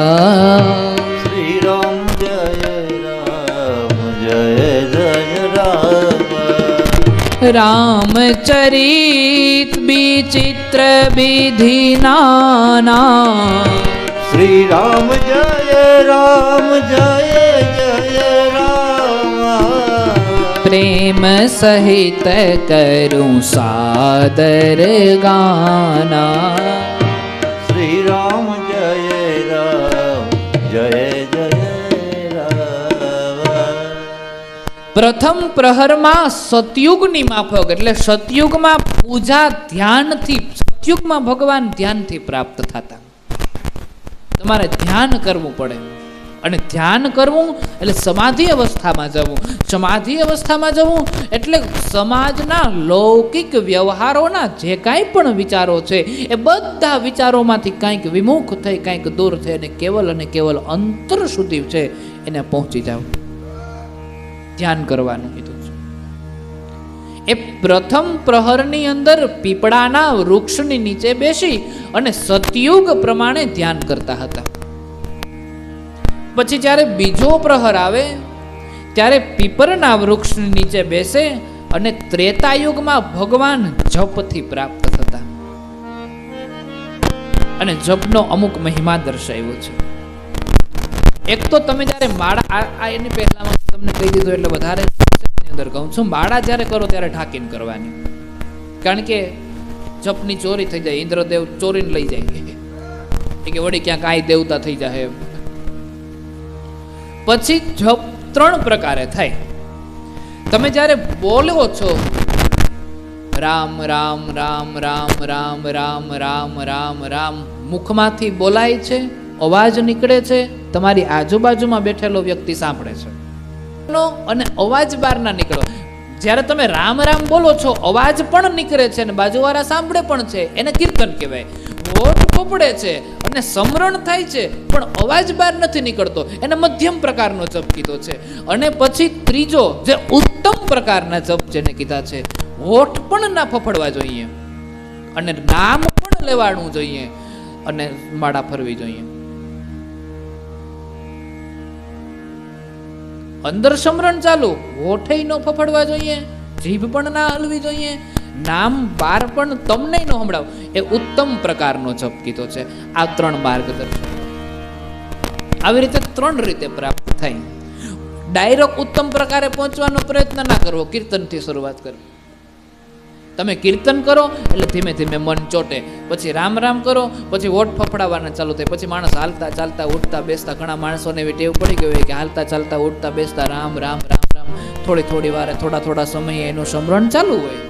श्री राम जय राम जय जय राम. रामचरित विचित्र विधि नाना. श्री राम जय राम जय जय राम. પ્રેમ સહિત કરું સાદર ગાના. શ્રી રામ જય રામ જય જય રામ. પ્રથમ પ્રહરમાં સતયુગની માફક એટલે સતયુગમાં પૂજા ધ્યાનથી, સતયુગમાં ભગવાન ધ્યાનથી પ્રાપ્ત થતા. તમારે ધ્યાન કરવું પડે અને ધ્યાન કરવું એટલે સમાધિ અવસ્થામાં જવું. સમાધિ અવસ્થામાં જવું એટલે સમાજના લૌકિક વ્યવહારોના જે કાંઈ પણ વિચારો છે એ બધા વિચારોમાંથી કાંઈક વિમુખ થઈ, કાંઈક દૂર થઈ અને કેવલ અંતર સુધી છે એને પહોંચી જાવ. ધ્યાન કરવાનું કીધું છે. એ પ્રથમ પ્રહરની અંદર પીપળાના વૃક્ષની નીચે બેસી અને સતયુગ પ્રમાણે ધ્યાન કરતા હતા. પછી જ્યારે બીજો પ્રહર આવે ત્યારે પીપળના વૃક્ષની નીચે બેસે અને ત્રેતાયુગમાં ભગવાન જપથી પ્રાપ્ત થતા. અને જપનો અમુક મહિમા દર્શાવ્યો છે. એક તો તમે જ્યારે માળા, એની પહેલા તમને કહી દીધું એટલે વધારે અંદર કહું છું, માળા જ્યારે કરો ત્યારે ઢાંકીને કરવાની, કારણ કે જપની ચોરી થઈ જાય. ઇન્દ્રદેવ ચોરીને લઈ જાય કે વળી ક્યાંક આઈ દેવતા થઈ જાય. પછી જપ 3 પ્રકારે થાય. તમે જ્યારે બોલો છો રામ રામ રામ રામ રામ રામ રામ રામ રામ, મુખમાંથી બોલાય છે, અવાજ નીકળે છે, તમારી આજુબાજુમાં બેઠેલો વ્યક્તિ સાંભળે છે અને અવાજ બહાર ના નીકળો. જ્યારે તમે રામ રામ બોલો છો અવાજ પણ નીકળે છે અને બાજુવાળા સાંભળે પણ છે, એને કીર્તન કહેવાય. હોઠ ફફડે છે અને સમરણ થાય છે પણ અવાજ બહાર નથી નીકળતો, એને મધ્યમ પ્રકારનો જપ કીધો છે. અને પછી ત્રીજો જે ઉત્તમ પ્રકારના જપ જેને કીધા છે, હોઠ પણ ના ફફડવા જોઈએ અને નામ પણ લેવાનું જોઈએ અને માળા ફરવી જોઈએ. અંદર સમરણ ચાલુ, હોઠે ન ફફડવા જોઈએ, જીભ પણ ના હલવી જોઈએ, નામ બાર પણ તમને ન સંભળાવ. એ ઉત્તમ પ્રકારનો જપ કીધો છે. આ 3 માર્ગદર્શન. આવી રીતે 3 રીતે પ્રાપ્ત થાય. ડાયરેક્ટ ઉત્તમ પ્રકારે પહોંચવાનો પ્રયત્ન ના કરવો, કીર્તનથી શરૂઆત કરવી. તમે કીર્તન કરો એટલે ધીમે ધીમે મન ચોટે, પછી રામ રામ કરો, પછી હોઠ ફફડાવાના ચાલુ થાય, પછી માણસ હાલતા ચાલતા ઉઠતા બેસતા, ઘણા માણસોને એવી ટેવ પડી ગઈ હોય કે હાલતા ચાલતા ઉઠતા બેસતા રામ રામ રામ રામ, થોડી વારે થોડા સમયે એનું સમરણ ચાલુ હોય.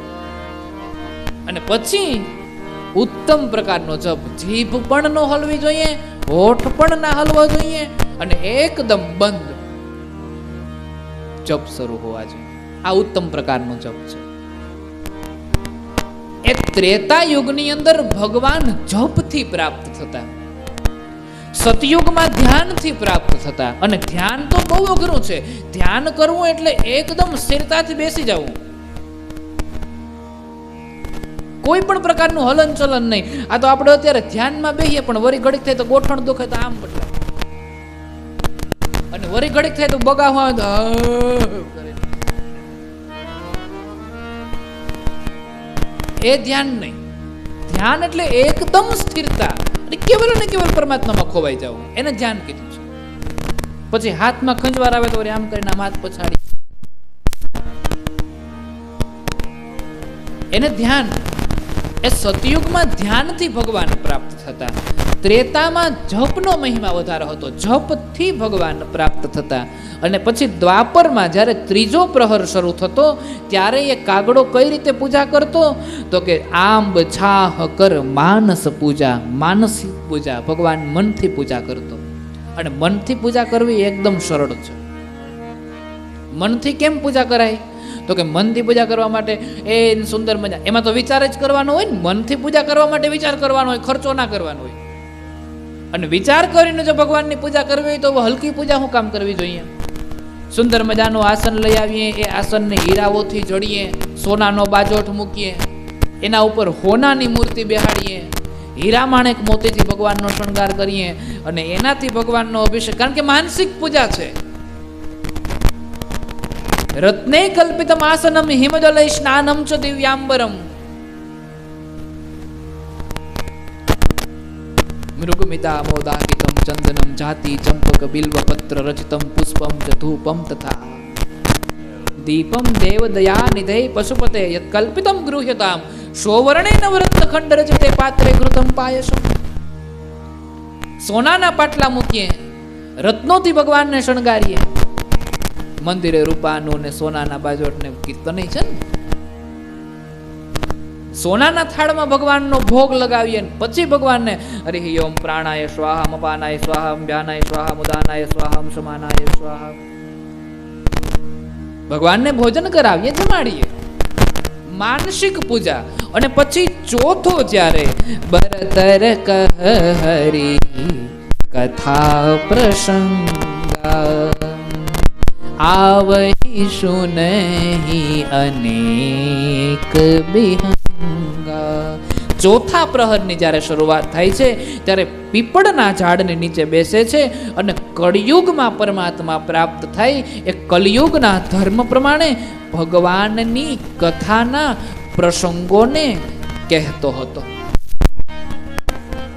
અને પછી ઉત્તમ પ્રકારનો જપ, જીભ પણ ન હલવી જોઈએ, હોઠ પણ ના હલવા જોઈએ અને એકદમ બંધ જપ શરૂ હોવા જોઈએ. આ ઉત્તમ પ્રકારનો જપ છે. એ ત્રેતા યુગની અંદર ભગવાન જપથી પ્રાપ્ત થતા, સતયુગમાં ધ્યાનથી પ્રાપ્ત થતા. અને ધ્યાન તો બહુ અઘરું છે. ધ્યાન કરવું એટલે એકદમ સ્થિરતાથી બેસી જવું, કોઈ પણ પ્રકારનું હલન ચલન નહીં. આ તો આપણે અત્યારે ધ્યાનમાં બેહીએ પણ વરી ઘડીક થાય તો ગોઠણ દુખે તો આમ બદલાય, અને વરી ઘડીક થાય તો બગા હોય તો એ ધ્યાન નહીં. ધ્યાન એટલે એકદમ સ્થિરતા અને કેવલ ને કેવલ પરમાત્મામાં ખોવાઈ જવું, એને ધ્યાન કીધું છે. પછી હાથમાં ખંજવાર આવે તો આમ કરીને આમ હાથ પછાડી, એને ધ્યાન. એ સતયુગમાં ધ્યાનથી ભગવાન પ્રાપ્ત થતા, ત્રેતામાં જપનો મહિમા વધારે હતો, જપથી ભગવાન પ્રાપ્ત થતા. અને પછી દ્વાપરમાં જ્યારે ત્રીજો પ્રહર શરૂ થતો ત્યારે એ કાગડો કઈ રીતે પૂજા કરતો, તો કે આંબ છાહ કર માનસ પૂજા, માનસિક પૂજા, ભગવાન મનથી પૂજા કરતો. અને મનથી પૂજા કરવી એકદમ સરળ છે. મનથી કેમ પૂજા કરાય, તો કે મનથી પૂજા કરવા માટે એ સુંદર મજા, એમાં તો વિચાર જ કરવાનો હોય ને. મનથી પૂજા કરવા માટે વિચાર કરવાનો હોય, ખર્ચો ના કરવાનો હોય. અને વિચાર કરીને જો ભગવાનની પૂજા કરવી હોય તો હલકી પૂજા શું કામ કરવી જોઈએ. સુંદર મજાનું આસન લઈ આવીએ, એ આસનને હીરાઓથી જડીએ, સોનાનો બાજોઠ મૂકીએ, એના ઉપર હોનાની મૂર્તિ બેહાડીએ, હીરા માણેક મોતીથી ભગવાનનો શણગાર કરીએ અને એનાથી ભગવાનનો અભિષેક, કારણ કે માનસિક પૂજા છે. રત્ને કલ્પિતમ આસનમ હિમજલય સ્નાનમ ચ દિવ્યાંબરમ, મૃગમિતા મોદાકિતમ ચંદનમ જાતિ ચંપક બિલ્વ પત્ર રચિતમ પુષ્પમ ચ ધૂપમ તથા દીપમ દેવ દયા નિધે પશુપતે યત કલ્પિતમ ગૃહ્યતામ સોવર્ણેન વૃત્ત ખંડ રચિતે પાત્રે ઘૃતમ પાયસમ. સોનાના પાટલા મૂકીએ, રત્નોથી ભગવાનને શણગારીએ. મંદિરે રૂપાનું ને સોનાના બાજોટ ને કીર્તન છે ને, સોનાના થાળમાં ભગવાનનો ભોગ લગાવીએ પછી ભગવાનને હરિ ઓમ પ્રાણાય સ્વાહા અપાનાય સ્વાહા ધ્યાનાય સ્વાહા મુદાનાય સ્વાહા સમાનાય સ્વાહા. ભગવાનને ભોજન કરાવીએ, જમાડીએ, માનસિક પૂજા. અને પછી ચોથો જ્યારે બરતર કહ હરી કથા પ્રસંગા આવહી સુનહી અનેક બિહંગા. ચોથા પ્રહરની જ્યારે શરૂઆત થાય છે ત્યારે પીપળના ઝાડની નીચે બેસે છે અને કળિયુગમાં પરમાત્મા પ્રાપ્ત થાય એ કલિયુગના ધર્મ પ્રમાણે ભગવાનની કથાના પ્રસંગોને કહેતો હતો.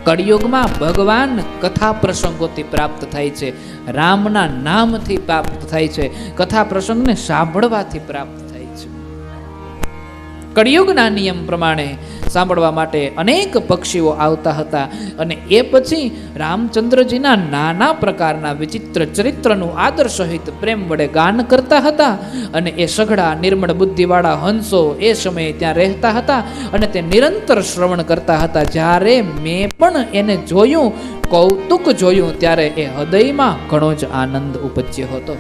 કળિયુગમાં ભગવાન કથા પ્રસંગોથી પ્રાપ્ત થાય છે, રામના નામથી પ્રાપ્ત થાય છે, કથા પ્રસંગને સાંભળવાથી પ્રાપ્ત થાય છે. કળિયુગના નિયમ પ્રમાણે સાંભળવા માટે અનેક પક્ષીઓ આવતા હતા અને એ પછી રામચંદ્રજીના નાના પ્રકારના વિચિત્ર ચરિત્રનું આદર સહિત પ્રેમ વડે ગાન કરતા હતા. અને એ સઘળા નિર્મળ બુદ્ધિવાળા હંસો એ સમયે ત્યાં રહેતા હતા અને તે નિરંતર શ્રવણ કરતા હતા. જ્યારે મેં પણ એને જોયું, કૌતુક જોયું, ત્યારે એ હૃદયમાં ઘણો જ આનંદ ઉપજ્યો હતો.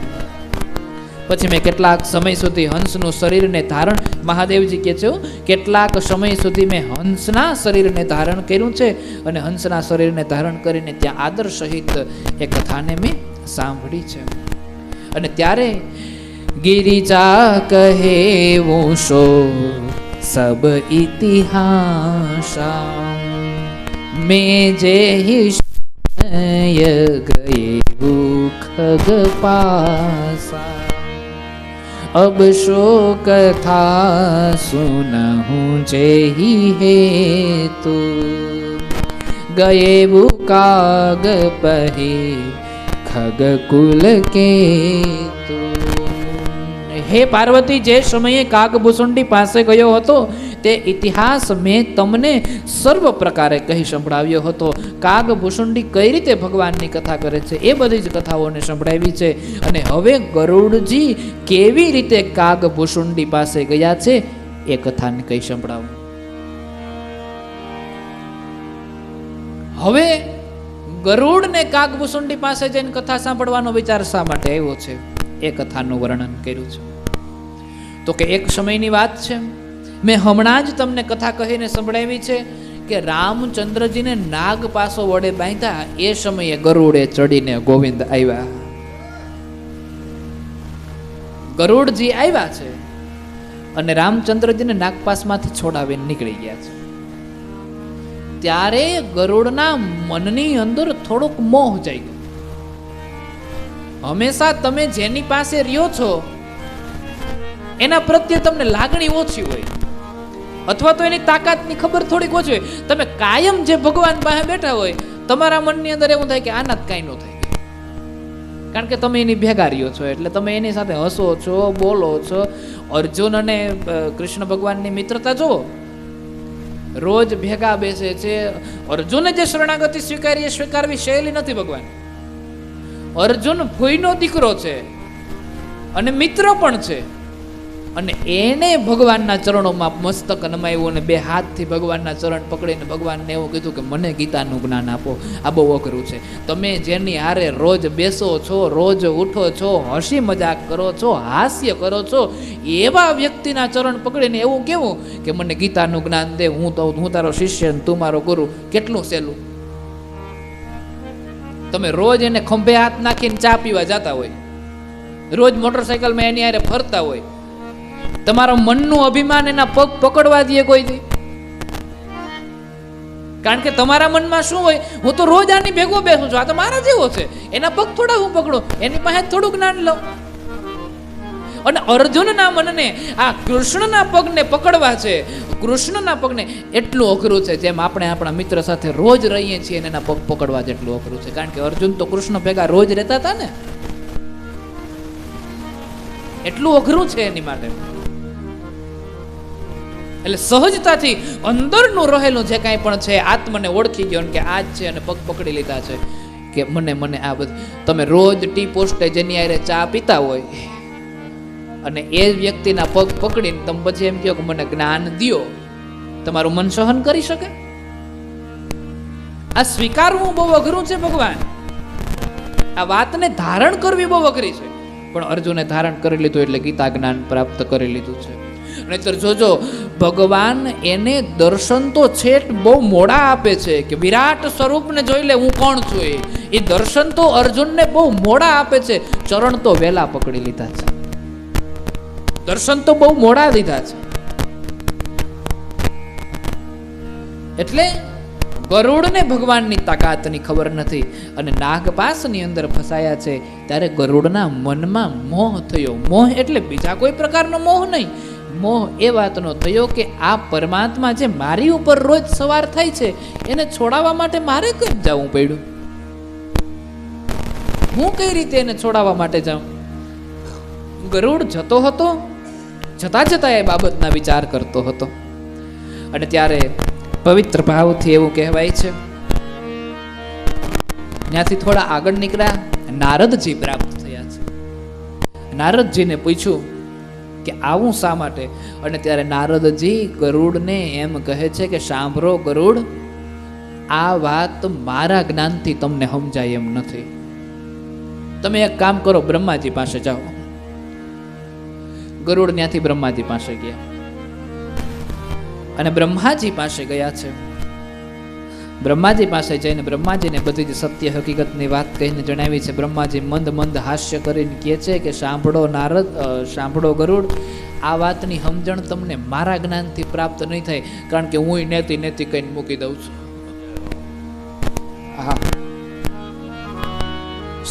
પછી મેં કેટલાક સમય સુધી હંસનું શરીરને ધારણ, મહાદેવજી કહે છે, કેટલાક સમય સુધી મેં હંસના શરીરને ધારણ કર્યું છે અને હંસના શરીરને ધારણ કરીને ત્યાં આદર સહિત એ કથાને મેં સાંભળી છે. અને ત્યારે ગિરિજા કહે સો સબ ઇતિહાસા મેં જે ગયે ખગ પાસા अब शो कथा सुनहूं जेहि हेतु गए बुकाग पहे खग कुल केतु. હે પાર્વતી, જે સમયે કાગભૂસુંડી પાસે ગયો હતો તે ઇતિહાસ મેં તમને સર્વ પ્રકારે કહી સંભળાવ્યો હતો. કાગભૂસુંડી કઈ રીતે ભગવાનની કથા કરે છે એ બધી જ કથાઓને સંભળાવી છે. અને હવે ગરુડજી કેવી રીતે કાગભૂસુંડી પાસે ગયા છે એ કથાને કહી સંભળાવું. હવે ગરુડને કાગભૂસુંડી પાસે જઈને કથા સાંભળવાનો વિચાર શા માટે આવ્યો છે એ કથાનું વર્ણન કર્યું છે. તો કે એક સમયની વાત છે, મેં હમણાં જ તમને કથા કહીને સંભળાવી છે કે રામચંદ્રજીને નાગ પાસો વડે બાંધ્યા એ સમયે ગરુડે ચડીને ગોવિંદ આવ્યા. ગરુડજી આવ્યા છે અને રામચંદ્રજીને નાગપાસમાંથી છોડાવીને નીકળી ગયા છે. ત્યારે ગરુડના મનની અંદર થોડોક મોહ જાગ્યો. હંમેશા તમે જેની પાસે રહ્યો છો એના પ્રત્યે તમને લાગણી ઓછી હોય અથવા તો એની તાકાતની ખબર થોડીક ઓછી હોય. તમે કાયમ જે ભગવાન પાસે બેઠા હોય તમારા મનની અંદર એવું થાય કે આના જ કાંઈ ન થાય, કારણ કે તમે એની ભેગા રહ્યો છો એટલે તમે એની સાથે હસો છો, બોલો છો. અર્જુન અને કૃષ્ણ ભગવાનની મિત્રતા જુઓ, રોજ ભેગા બેસે છે. અર્જુને જે શરણાગતિ સ્વીકારી એ સ્વીકારવી સહેલી નથી. ભગવાન અર્જુન ભૂઈનો દીકરો છે અને મિત્ર પણ છે અને એને ભગવાનના ચરણોમાં મસ્તક નમાવ્યું અને બે હાથથી ભગવાનના ચરણ પકડીને ભગવાનને એવું કીધું કે મને ગીતાનું જ્ઞાન આપો. આ બહુ અઘરું છે. તમે જેની હારે રોજ બેસો છો, રોજ ઉઠો છો, હસી મજાક કરો છો, હાસ્ય કરો છો, એવા વ્યક્તિના ચરણ પકડીને એવું કેવું કે મને ગીતાનું જ્ઞાન દે, હું તારો શિષ્ય તું મારો ગુરુ. કેટલું સહેલું. તમે રોજ એને ખંભે હાથ નાખીને ચા પીવા જતા હોય, રોજ મોટરસાયકલમાં એની હારે ફરતા હોય, તમારા મનનું અભિમાન એના પગ પકડવા દે કોઈ દી? કારણ કે તમારા મનમાં શું હોય, હું તો રોજ આની ભેગો બેસું છું, આ તો મારા જેવો છે, એના પગ થોડા હું પકડું, એની પાસે થોડું જ્ઞાન લઉં. અને અર્જુનના મનને આ કૃષ્ણના પગને પકડવા છે, કૃષ્ણના પગને એટલું અઘરું છે જેમ આપણે આપણા મિત્ર સાથે રોજ રહીએ છીએ અને એના પગ પકડવા જેટલું અઘરું છે. કારણ કે અર્જુન તો કૃષ્ણ ભેગા રોજ રહેતા હતા ને. એટલું અઘરું છે એની માટે. એટલે સહજતાથી અંદરનું રહેલું જે કાંઈ પણ છે આત્મને ઓળખી ગયો કે આ જ છે અને પગ પકડી લીધા છે કે મને આ બધું. તમે રોજ ટી પોસ્ટે જેની આરે ચા પીતા હોય અને એ વ્યક્તિના પગ પકડીને તમે પછી એમ કહો કે મને જ્ઞાન દ્યો, તમારું મન સહન કરી શકે? આ સ્વીકારવું બહુ અઘરું છે ભગવાન. આ વાતને ધારણ કરવી બહુ અઘરી છે, પણ અર્જુને ધારણ કરી લીધું એટલે ગીતા જ્ઞાન પ્રાપ્ત કરી લીધું છે. નહીતર જોજો ભગવાન એને દર્શન તો છેટ બહુ મોડા આપે છે કે વિરાટ સ્વરૂપને જોઈ લે હું કોણ છું. એ દર્શન તો અર્જુનને બહુ મોડા આપે છે, ચરણ તો વહેલા પકડી લીધા છે, દર્શન તો બહુ મોડા દીધા છે. એટલે ગરુડને ભગવાનની તાકાતની ખબર નથી અને નાગપાસની અંદર ફસાયા છે ત્યારે ગરુડના મનમાં મોહ થયો. મોહ એટલે બીજા કોઈ પ્રકારનો મોહ નહીં, મોહ એ વાતનો થયો કે આ પરમાત્મા જે મારી ઉપર રોજ સવાર થાય છે એને છોડાવવા માટે મારે કઈ જવું પડ્યું? હું કઈ રીતે એને છોડાવવા માટે જાઉં? ગરુડ જતો હતો, જતા જતા એ બાબતના વિચાર કરતો હતો. અને ત્યારે પવિત્ર ભાવથી એવું કહેવાય છે, ત્યાંથી થોડા આગળ નીકળ્યા નારદજી પ્રાપ્ત થયા છે. નારદજીને પૂછ્યું કે આવું શા માટે? અને ત્યારે નારદજી ગરુડને એમ કહે છે કે સાંભળો ગરુડ, આ વાત મારા જ્ઞાનથી તમને સમજાય એમ નથી. તમે એક કામ કરો, બ્રહ્માજી પાસે જાઓ. ગરુડ ત્યાંથી બ્રહ્માજી પાસે ગયા અને બ્રહ્માજી પાસે ગયા છે. બ્રહ્માજી પાસે જઈને બ્રહ્માજીને બધી જ સત્ય હકીકતની વાત કહીને જણાવી છે. બ્રહ્માજી મંદ મંદ હાસ્ય કરીને કહે છે કે સાંભળો નારદ, સાંભળો ગરુડ, આ વાતની સમજણ તમને મારા જ્ઞાનથી પ્રાપ્ત નહીં થાય, કારણ કે હું નેતિ નેતિ કહીને મૂકી દઉં છું. હા,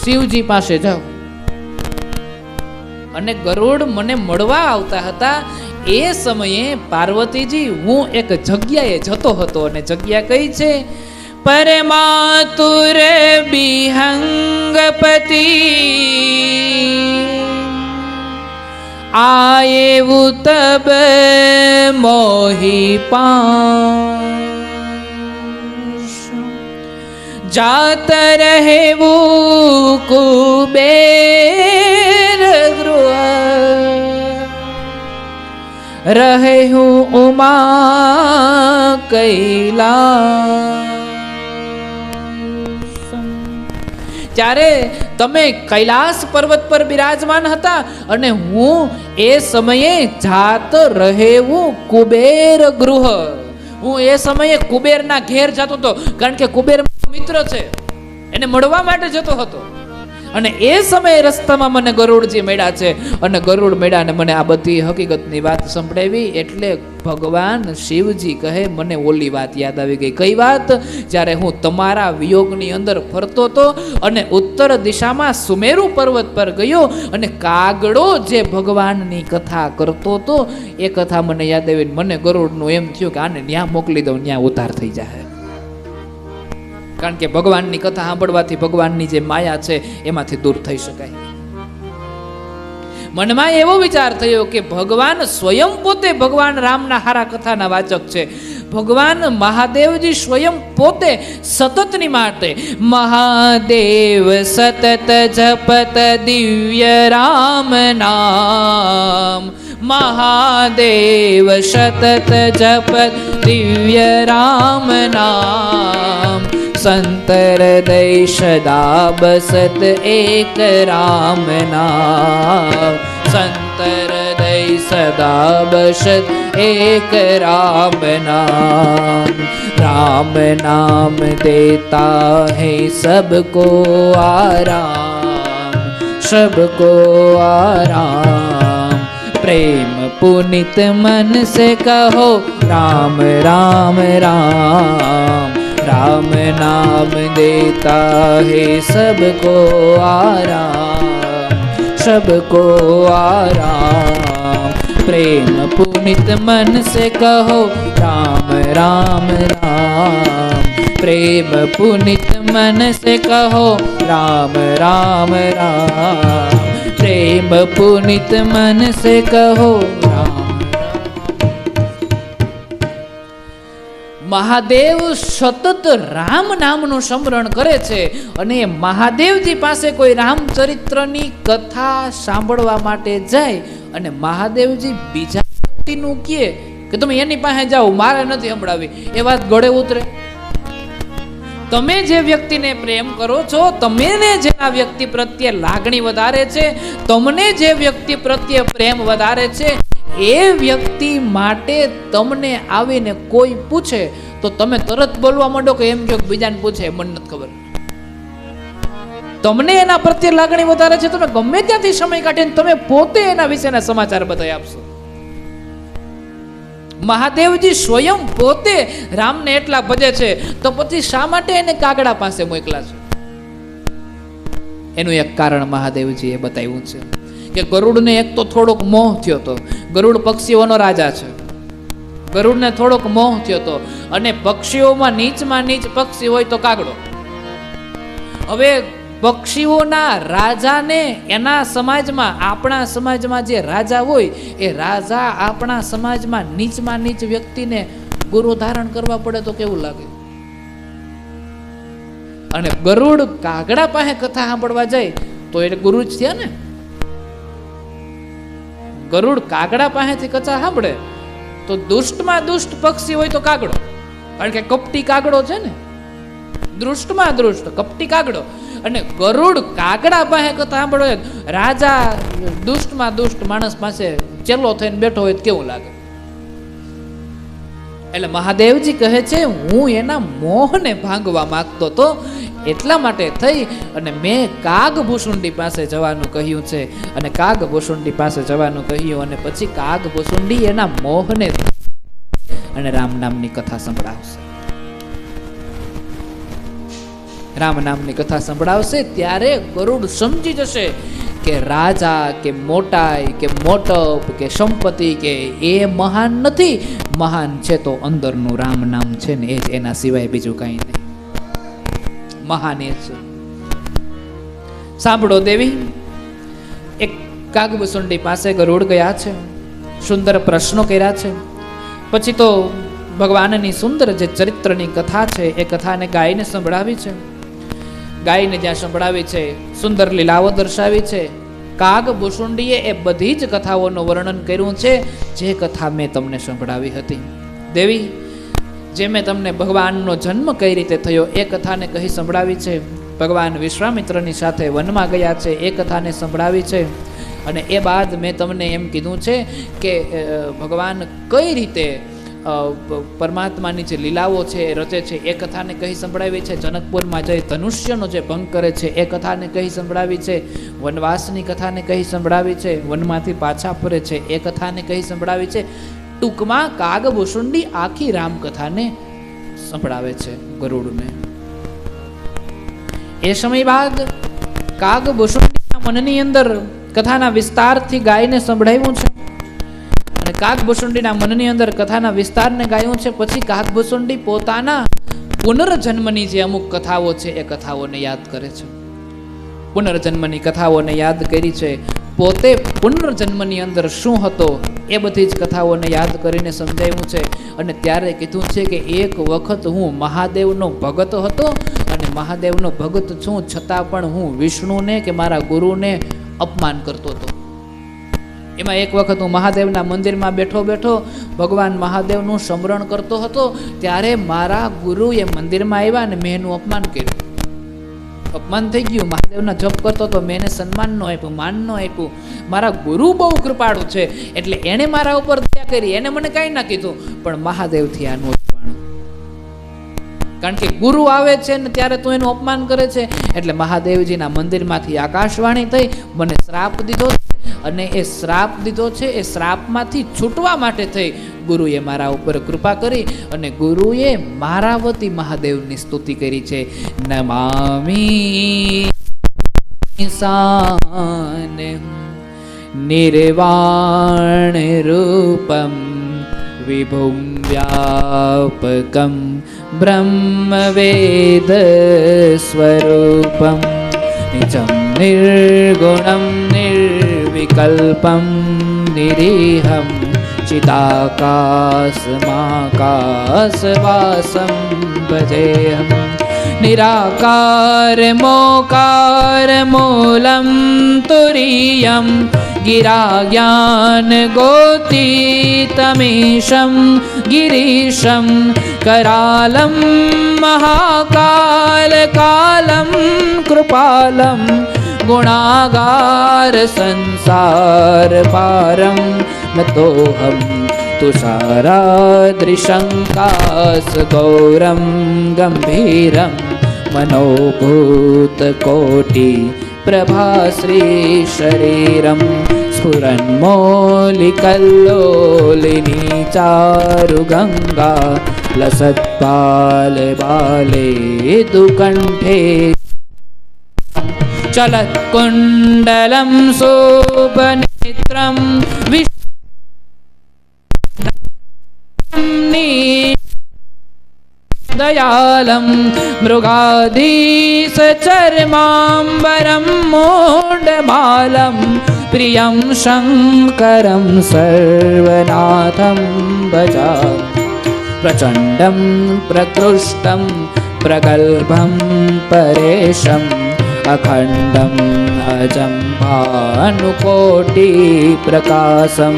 શિવજી પાસે જાઓ. અને ગરુડ મને મળવા આવતા હતા એ સમયે પાર્વતીજી હું એક જગ્યાએ જતો હતો અને જગ્યા કઈ છે? પરમાતુર બિહંગપતિ આયેવું તબ મોહી પાશ જાત રહેવું કુબેર ગૃહ રહે હું ઉમા કૈલાસ. ત્યારે તમે કૈલાસ પર્વત પર બિરાજમાન હતા અને હું એ સમયે જાત રહેવું કુબેર ગૃહ, હું એ સમયે કુબેરના ઘેર જતો હતો, કારણ કે કુબેર મિત્ર છે, એને મળવા માટે જતો હતો. અને એ સમયે રસ્તામાં મને ગરુડજી મળ્યા છે અને ગરુડ મળ્યા અને મને આ બધી હકીકતની વાત સંભળાવી. એટલે ભગવાન શિવજી કહે મને ઓલી વાત યાદ આવી ગઈ. કઈ વાત? જ્યારે હું તમારા વિયોગની અંદર ફરતો હતો અને ઉત્તર દિશામાં સુમેરુ પર્વત પર ગયો અને કાગડો જે ભગવાનની કથા કરતો હતો એ કથા મને યાદ આવી. મને ગરુડનું એમ થયું કે આને ન્યા મોકલી દઉં, ન્યા ઉદ્ધાર થઈ જાય. કારણ કે ભગવાનની કથા સાંભળવાથી ભગવાનની જે માયા છે એમાંથી દૂર થઈ શકાય. મનમાં એવો વિચાર થયો કે ભગવાન સ્વયં પોતે ભગવાન રામના હારા કથાના વાચક છે. ભગવાન મહાદેવજી સ્વયં પોતે સતતની માટે મહાદેવ સતત જપત દિવ્ય રામ નામ, મહાદેવ સતત જપત દિવ્ય રામ નામ, સંતર દય સદા બસત એક રામ નામ, સંતર દય સદા બસત એક રામ નામ. राम नाम देता है सबको आराम, सबको आराम. प्रेम पुनित मन से कहो राम राम राम. राम नाम देता है सबको आराम, सबको आराम. प्रेम पुनित मन से कहो राम राम राम. प्रेम पुनित मन से कहो राम राम राम. प्रेम पुनित मन से कहो राम। મહાદેવ સતત રામ નામનું સ્મરણ કરે છે અને મહાદેવજી પાસે કોઈ રામચરિત્રની કથા સાંભળવા માટે જાય અને મહાદેવજી બીજા વ્યક્તિનું કહે કે તમે એની પાસે જાઓ, મારે નથી સંભળાવી, એ વાત ગળે ઉતરે? તમે જે વ્યક્તિને પ્રેમ કરો છો, તમને જેના વ્યક્તિ પ્રત્યે લાગણી વધારે છે, તમને જે વ્યક્તિ પ્રત્યે પ્રેમ વધારે છે, એ વ્યક્તિ માટે તમને આવીને કોઈ પૂછે તો તમે તરત બોલવા માંડો કે એમ કહો બીજાને પૂછે મને નથી ખબર. તમને એના પ્રત્યે લાગણી વધારે છે, તમે ગમે ત્યાંથી સમય કાઢીને તમે પોતે એના વિશેના સમાચાર બધાય આપશો. મહાદેવજી સ્વયં પોતે રામને એટલા ભજે છે તો પછી શા માટે એને કાગડા પાસે મોકલા છે? એનું એક કારણ મહાદેવજી એ બતાવ્યું છે કે ગરુડને એક તો થોડોક મોહ થયો હતો. ગરુડ પક્ષીઓનો રાજા છે. ગરુડને થોડોક મોહ થયો હતો અને પક્ષીઓમાં નીચમાં નીચ પક્ષી હોય તો કાગડો. હવે પક્ષીઓના રાજાને એના સમાજમાં, આપણા સમાજમાં જે રાજા હોય એ રાજા આપણા સમાજમાં નીચમાં નીચ વ્યક્તિને ગુરુ ધારણ કરવા પડે તો કેવું લાગે? અને ગરુડ કાગડા પાસે કથા સાંભળવા જાય તો એ ગુરુ જ થયા ને. ગરુડ કાગડા પાસેથી કથા સાંભળે તો દુષ્ટમાં દુષ્ટ પક્ષી હોય તો કાગડો, કારણ કે કપટી કાગડો છે ને, દુષ્ટમાં દુષ્ટ કપટી કાગડો. અને ગરુડ કાગડા પાસે કથા સાંભળે, રાજા દુષ્ટમાં દુષ્ટ માણસ પાસે ચેલો થઈને બેઠો હોય તો કેવું લાગે? એટલે મહાદેવજી કહે છે હું એના મોહને ભાંગવા માંગતો હતો, એટલા માટે થઈ અને મેં કાગભૂસુંડી પાસે જવાનું કહ્યું છે. અને કાગભૂસુંડી પાસે જવાનું કહ્યું અને પછી કાગભૂસુંડી એના મોહને અને રામ નામની કથા સંભળાવશે. રામ નામની કથા સંભળાવશે ત્યારે ગરુડ સમજી જશે કે રાજા કે મોટાઈ કે મોટપ કે સંપત્તિ કે એ મહાન નથી, મહાન છે તો અંદરનું રામ નામ છે ને, એ જ એના સિવાય બીજું કઈ નહીં. મહાન એ છે. સાંભળો દેવી, એક કાગભૂસુંડી પાસે ગરુડ ગયા છે, સુંદર પ્રશ્નો કર્યા છે, પછી તો ભગવાનની સુંદર જે ચરિત્રની કથા છે એ કથાને ગાયને સંભળાવી છે. ગાયને જ્યાં સંભળાવી છે, સુંદર લીલાઓ દર્શાવી છે. કાગભૂસુંડીએ એ બધી જ કથાઓનું વર્ણન કર્યું છે જે કથા મેં તમને સંભળાવી હતી. દેવી, જે મેં તમને ભગવાનનો જન્મ કઈ રીતે થયો એ કથાને કહી સંભળાવી છે. ભગવાન વિશ્વામિત્રની સાથે વનમાં ગયા છે એ કથાને સંભળાવી છે. અને એ બાદ મેં તમને એમ કીધું છે કે ભગવાન કઈ રીતે પરમાત્માની જે લીલાઓ છે એ રચે છે એ કથાને કહી સંભળાવી છે. જનકપુરમાં જઈ ધનુષ્યનો જે ભંગ કરે છે એ કથાને કહી સંભળાવી છે. વનવાસની કથાને કહી સંભળાવી છે. વનમાંથી પાછા ફરે છે એ કથાને કહી સંભળાવી છે. ટૂંકમાં કાગભૂસુંડી આખી રામકથાને સંભળાવે છે ગરુડને. એ સમય બાદ કાગભૂસુંડીના મનની અંદર કથાના વિસ્તારથી ગાયને સંભળાવ્યું છે અને કાગભૂસુંડીના મનની અંદર કથાના વિસ્તારને ગાયું છે. પછી કાગભૂસુંડી પોતાના પુનર્જન્મની જે અમુક કથાઓ છે એ કથાઓને યાદ કરે છે. પુનર્જન્મની કથાઓને યાદ કરી છે. પોતે પુનર્જન્મની અંદર શું હતો એ બધી જ કથાઓને યાદ કરીને સમજાવ્યું છે. અને ત્યારે કીધું છે કે એક વખત હું મહાદેવનો ભગત હતો અને મહાદેવનો ભગત છું છતાં પણ હું વિષ્ણુને કે મારા ગુરુને અપમાન કરતો હતો. એમાં એક વખત હું મહાદેવના મંદિરમાં બેઠો બેઠો ભગવાન મહાદેવનું સ્મરણ કરતો હતો, ત્યારે મારા ગુરુએ મંદિરમાં આવ્યા અને મેં એનું અપમાન કર્યું. અપમાન થઈ ગયું. મહાદેવના જપ કરતો તો મેં એને સન્માન ન આપ્યું, માન ન આપ્યું. મારા ગુરુ બહુ કૃપાળુ છે એટલે એણે મારા ઉપર દયા કરી, એને મને કાંઈ ના કીધું, પણ મહાદેવથી આનું અપમાન. કારણ કે ગુરુ આવે છે ને ત્યારે તું એનું અપમાન કરે છે. એટલે મહાદેવજીના મંદિરમાંથી આકાશવાણી થઈ, મને શ્રાપ દીધો અને એ શ્રાપ દીધો છે એ શ્રાપમાંથી છૂટવા માટે થઈ ગુરુએ મારા ઉપર કૃપા કરી અને ગુરુએ મારા વતી મહાદેવની સ્તુતિ કરી છે. નમામિ સાન નિર્વાણ રૂપમ વિભુમ વ્યાપકમ બ્રહ્મ વેદ સ્વરૂપમ નિજમ નિર્ગુણમ निर्विकल्पं निरीहं चिदाकाशमाकाशवासं भजेऽहम् निराकारमोकारमूलं तुरीयं गिराज्ञानगोतीतमीशं गिरीशं करालं महाकालकालं कृपालं गुणागार संसार पारं नतोऽहं तुषाराद्रिशङ्कास गौरं गम्भीरं मनोभूतकोटि प्रभाश्री शरीरं स्फुरन्मौलिकल्लोलिनी चारुगङ्गा लसत्पालबाले दुकण्ठे चलत्कुण्डलं शोभनेत्रं दयालं मृगाधीशचर्माम्बरं मोण्डमालं प्रियं शङ्करं सर्वनाथं भजामि प्रचण्डं प्रकृष्टं प्रगल्भं परेशम् अखण्डम् अजं भानुकोटिप्रकाशं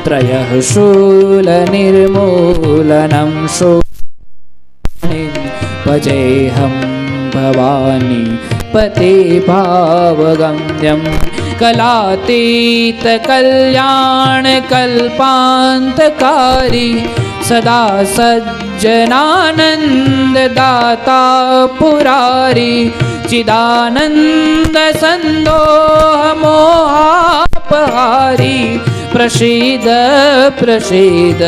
त्रयः शूलनिर्मूलनं भजेऽहं भवानी पतिभावगम्यं कलातीतकल्याणकल्पान्तकारी सदा सज्जनानन्ददाता पुरारी चिदानन्दसन्दोहमोहापहारी प्रसीद प्रसीद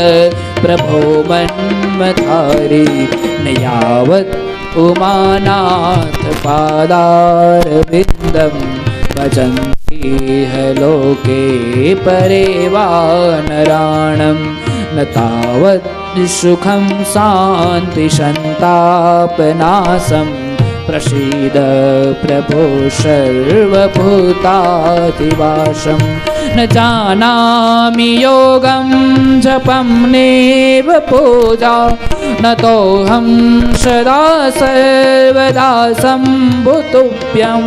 प्रभो मन्मथारी न यावत् उमानाथ पादारविन्दं भजन्तीह लोके परे वा नराणं न तावत् सुखं शान्तिसन्तापनाशं प्रसीद प्रभो सर्वभूताधिवासं न जानामि योगं जपं नेव पूजा न तोऽहं सदा सर्वदा सम्भुतुभ्यं